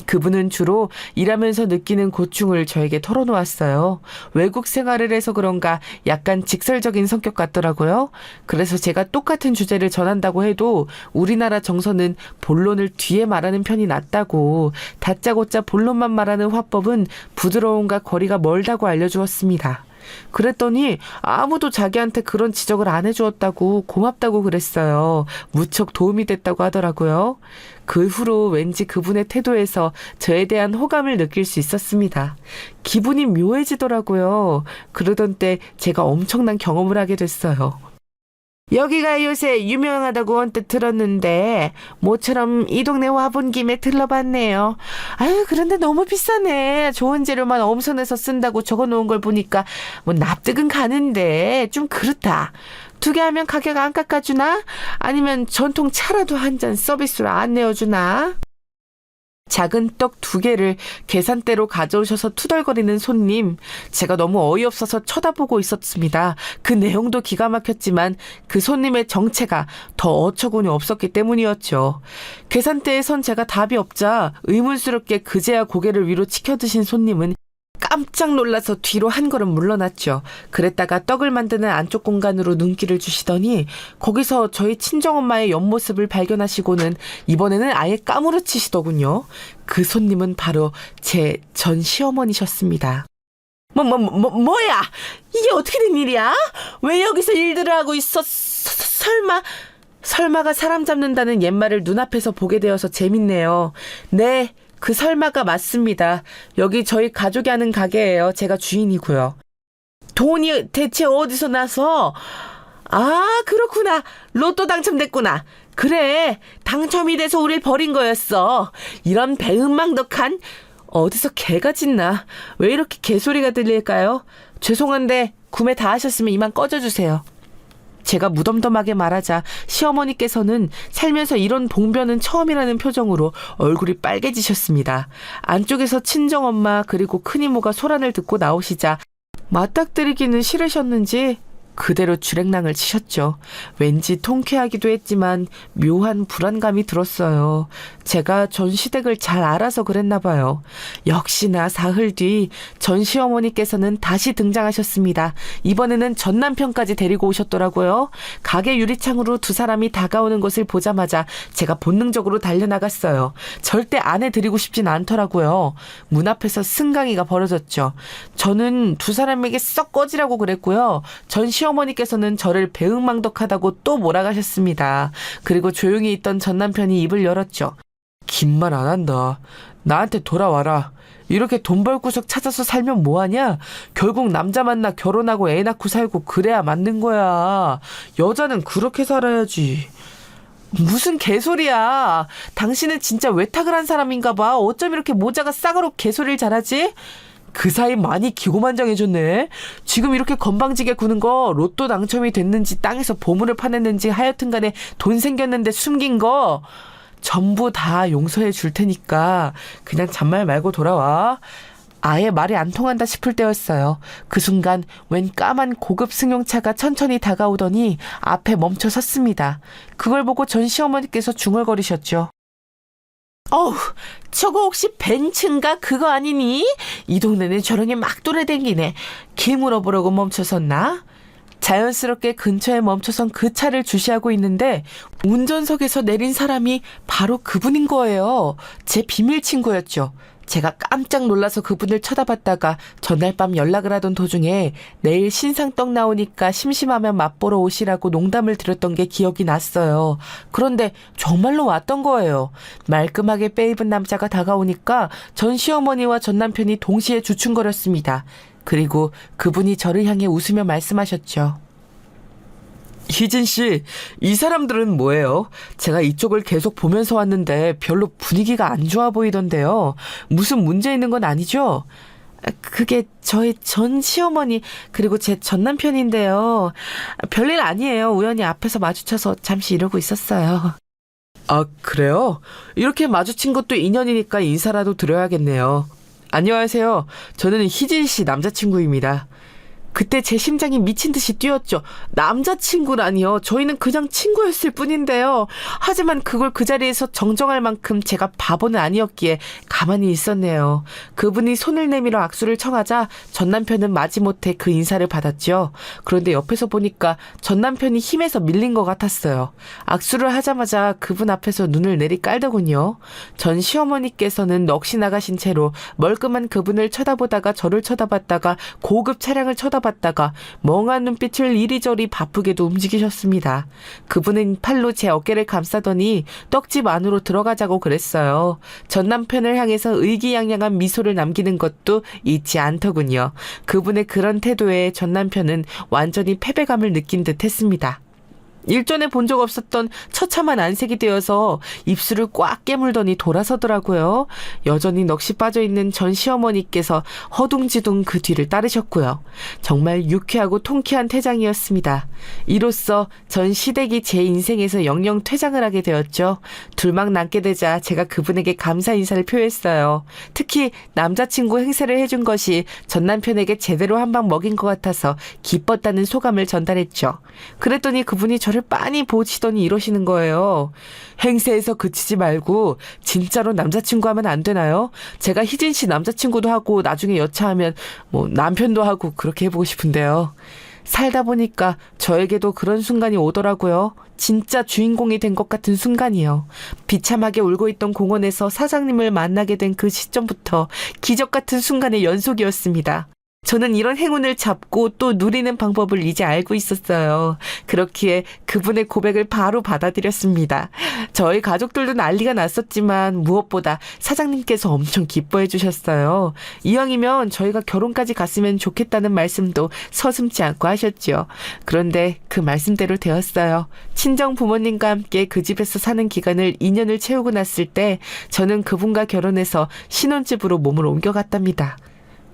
그분은 주로 일하면서 느끼는 고충을 저에게 털어놓았어요. 외국 생활을 해서 그런가 약간 직설적인 성격 같더라고요. 그래서 제가 똑같은 주제를 전한다고 해도 우리나라 정서는 본론을 뒤에 말하는 편이 낫다고, 다짜고짜 본론만 말하는 화법은 부드러움과 거리가 멀다고 알려주었습니다. 그랬더니 아무도 자기한테 그런 지적을 안 해주었다고 고맙다고 그랬어요. 무척 도움이 됐다고 하더라고요. 그 후로 왠지 그분의 태도에서 저에 대한 호감을 느낄 수 있었습니다. 기분이 묘해지더라고요. 그러던 때 제가 엄청난 경험을 하게 됐어요. 여기가 요새 유명하다고 언뜻 들었는데 모처럼 이 동네 와본 김에 들러봤네요. 아유, 그런데 너무 비싸네. 좋은 재료만 엄선해서 쓴다고 적어놓은 걸 보니까 뭐 납득은 가는데 좀 그렇다. 2개 하면 가격 안 깎아주나? 아니면 전통 차라도 한 잔 서비스로 안 내어주나? 작은 떡 2개를 계산대로 가져오셔서 투덜거리는 손님. 제가 너무 어이없어서 쳐다보고 있었습니다. 그 내용도 기가 막혔지만 그 손님의 정체가 더 어처구니 없었기 때문이었죠. 계산대에 선 제가 답이 없자 의문스럽게 그제야 고개를 위로 치켜드신 손님은 깜짝 놀라서 뒤로 한 걸음 물러났죠. 그랬다가 떡을 만드는 안쪽 공간으로 눈길을 주시더니 거기서 저희 친정엄마의 옆모습을 발견하시고는 이번에는 아예 까무러치시더군요. 그 손님은 바로 제 전 시어머니셨습니다. 뭐야? 이게 어떻게 된 일이야? 왜 여기서 일들을 하고 있어? 설마가 사람 잡는다는 옛말을 눈앞에서 보게 되어서 재밌네요. 네. 그 설마가 맞습니다. 여기 저희 가족이 하는 가게예요. 제가 주인이고요. 돈이 대체 어디서 나서? 아, 그렇구나. 로또 당첨됐구나. 그래, 당첨이 돼서 우릴 버린 거였어. 이런 배은망덕한, 어디서 개가 짖나? 왜 이렇게 개소리가 들릴까요? 죄송한데 구매 다 하셨으면 이만 꺼져주세요. 제가 무덤덤하게 말하자 시어머니께서는 살면서 이런 봉변은 처음이라는 표정으로 얼굴이 빨개지셨습니다. 안쪽에서 친정엄마 그리고 큰이모가 소란을 듣고 나오시자 맞닥뜨리기는 싫으셨는지 그대로 주랭랑을 치셨죠. 왠지 통쾌하기도 했지만 묘한 불안감이 들었어요. 제가 전시댁을 잘 알아서 그랬나 봐요. 역시나 사흘 뒤 전 시어머니께서는 다시 등장하셨습니다. 이번에는 전 남편까지 데리고 오셨더라고요. 가게 유리창으로 2사람이 다가오는 것을 보자마자 제가 본능적으로 달려나갔어요. 절대 아내 드리고 싶진 않더라고요. 문 앞에서 승강이가 벌어졌죠. 저는 2사람에게 썩 꺼지라고 그랬고요. 전 시어머니께서는 저를 배은망덕하다고 또 몰아가셨습니다. 그리고 조용히 있던 전 남편이 입을 열었죠. 긴 말 안 한다. 나한테 돌아와라. 이렇게 돈 벌 구석 찾아서 살면 뭐하냐? 결국 남자 만나 결혼하고 애 낳고 살고 그래야 맞는 거야. 여자는 그렇게 살아야지. 무슨 개소리야. 당신은 진짜 외탁을 한 사람인가 봐. 어쩜 이렇게 모자가 싸가로 개소리를 잘하지? 그 사이 많이 기고만장해졌네. 지금 이렇게 건방지게 구는 거 로또 당첨이 됐는지 땅에서 보물을 파냈는지 하여튼 간에 돈 생겼는데 숨긴 거 전부 다 용서해 줄 테니까 그냥 잔말 말고 돌아와. 아예 말이 안 통한다 싶을 때였어요. 그 순간 웬 까만 고급 승용차가 천천히 다가오더니 앞에 멈춰 섰습니다. 그걸 보고 전 시어머니께서 중얼거리셨죠. 어우, 저거 혹시 벤츠인가 그거 아니니? 이 동네는 저런 게 막 돌아다니네. 길 물어보려고 멈춰섰나? 자연스럽게 근처에 멈춰선 그 차를 주시하고 있는데 운전석에서 내린 사람이 바로 그분인 거예요. 제 비밀 친구였죠. 제가 깜짝 놀라서 그분을 쳐다봤다가 전날 밤 연락을 하던 도중에 내일 신상떡 나오니까 심심하면 맛보러 오시라고 농담을 드렸던 게 기억이 났어요. 그런데 정말로 왔던 거예요. 말끔하게 빼입은 남자가 다가오니까 전 시어머니와 전 남편이 동시에 주춤거렸습니다. 그리고 그분이 저를 향해 웃으며 말씀하셨죠. 희진 씨, 이 사람들은 뭐예요? 제가 이쪽을 계속 보면서 왔는데 별로 분위기가 안 좋아 보이던데요. 무슨 문제 있는 건 아니죠? 그게 저희 전 시어머니 그리고 제 전 남편인데요. 별일 아니에요. 우연히 앞에서 마주쳐서 잠시 이러고 있었어요. 아, 그래요? 이렇게 마주친 것도 인연이니까 인사라도 드려야겠네요. 안녕하세요. 저는 희진 씨 남자친구입니다. 그때 제 심장이 미친 듯이 뛰었죠. 남자친구라니요. 저희는 그냥 친구였을 뿐인데요. 하지만 그걸 그 자리에서 정정할 만큼 제가 바보는 아니었기에 가만히 있었네요. 그분이 손을 내밀어 악수를 청하자 전 남편은 마지못해 그 인사를 받았죠. 그런데 옆에서 보니까 전 남편이 힘에서 밀린 것 같았어요. 악수를 하자마자 그분 앞에서 눈을 내리깔더군요. 전 시어머니께서는 넋이 나가신 채로 멀끔한 그분을 쳐다보다가 저를 쳐다봤다가 고급 차량을 쳐다봤다가 멍한 눈빛을 이리저리 바쁘게도 움직이셨습니다. 그분은 팔로 제 어깨를 감싸더니 떡집 안으로 들어가자고 그랬어요. 전 남편을 향해서 의기양양한 미소를 남기는 것도 잊지 않더군요. 그분의 그런 태도에 전 남편은 완전히 패배감을 느낀 듯 했습니다. 일전에 본 적 없었던 처참한 안색이 되어서 입술을 꽉 깨물더니 돌아서더라고요. 여전히 넋이 빠져있는 전 시어머니께서 허둥지둥 그 뒤를 따르셨고요. 정말 유쾌하고 통쾌한 퇴장이었습니다. 이로써 전 시댁이 제 인생에서 영영 퇴장을 하게 되었죠. 둘만 남게 되자 제가 그분에게 감사 인사를 표했어요. 특히 남자친구 행세를 해준 것이 전 남편에게 제대로 한 방 먹인 것 같아서 기뻤다는 소감을 전달했죠. 그랬더니 그분이 저를 빤히 보시더니 이러시는 거예요. 행세에서 그치지 말고 진짜로 남자친구 하면 안 되나요? 제가 희진 씨 남자친구도 하고 나중에 여차하면 남편도 하고 그렇게 해보고 싶은데요. 살다 보니까 저에게도 그런 순간이 오더라고요. 진짜 주인공이 된 것 같은 순간이요. 비참하게 울고 있던 공원에서 사장님을 만나게 된 그 시점부터 기적 같은 순간의 연속이었습니다. 저는 이런 행운을 잡고 또 누리는 방법을 이제 알고 있었어요. 그렇기에 그분의 고백을 바로 받아들였습니다. 저희 가족들도 난리가 났었지만 무엇보다 사장님께서 엄청 기뻐해 주셨어요. 이왕이면 저희가 결혼까지 갔으면 좋겠다는 말씀도 서슴지 않고 하셨죠. 그런데 그 말씀대로 되었어요. 친정 부모님과 함께 그 집에서 사는 기간을 2년을 채우고 났을 때 저는 그분과 결혼해서 신혼집으로 몸을 옮겨갔답니다.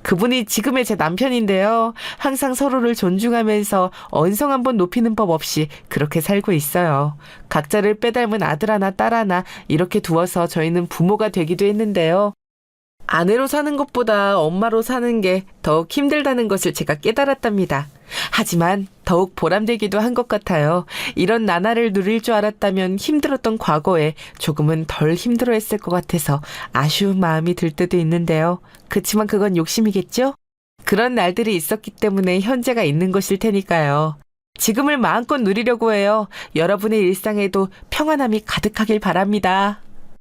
그분이 지금의 제 남편인데요. 항상 서로를 존중하면서 언성 한번 높이는 법 없이 그렇게 살고 있어요. 각자를 빼닮은 아들 하나 딸 하나 이렇게 두어서 저희는 부모가 되기도 했는데요. 아내로 사는 것보다 엄마로 사는 게 더욱 힘들다는 것을 제가 깨달았답니다. 하지만 더욱 보람되기도 한 것 같아요. 이런 나날을 누릴 줄 알았다면 힘들었던 과거에 조금은 덜 힘들어했을 것 같아서 아쉬운 마음이 들 때도 있는데요. 그치만 그건 욕심이겠죠? 그런 날들이 있었기 때문에 현재가 있는 것일 테니까요. 지금을 마음껏 누리려고 해요. 여러분의 일상에도 평안함이 가득하길 바랍니다.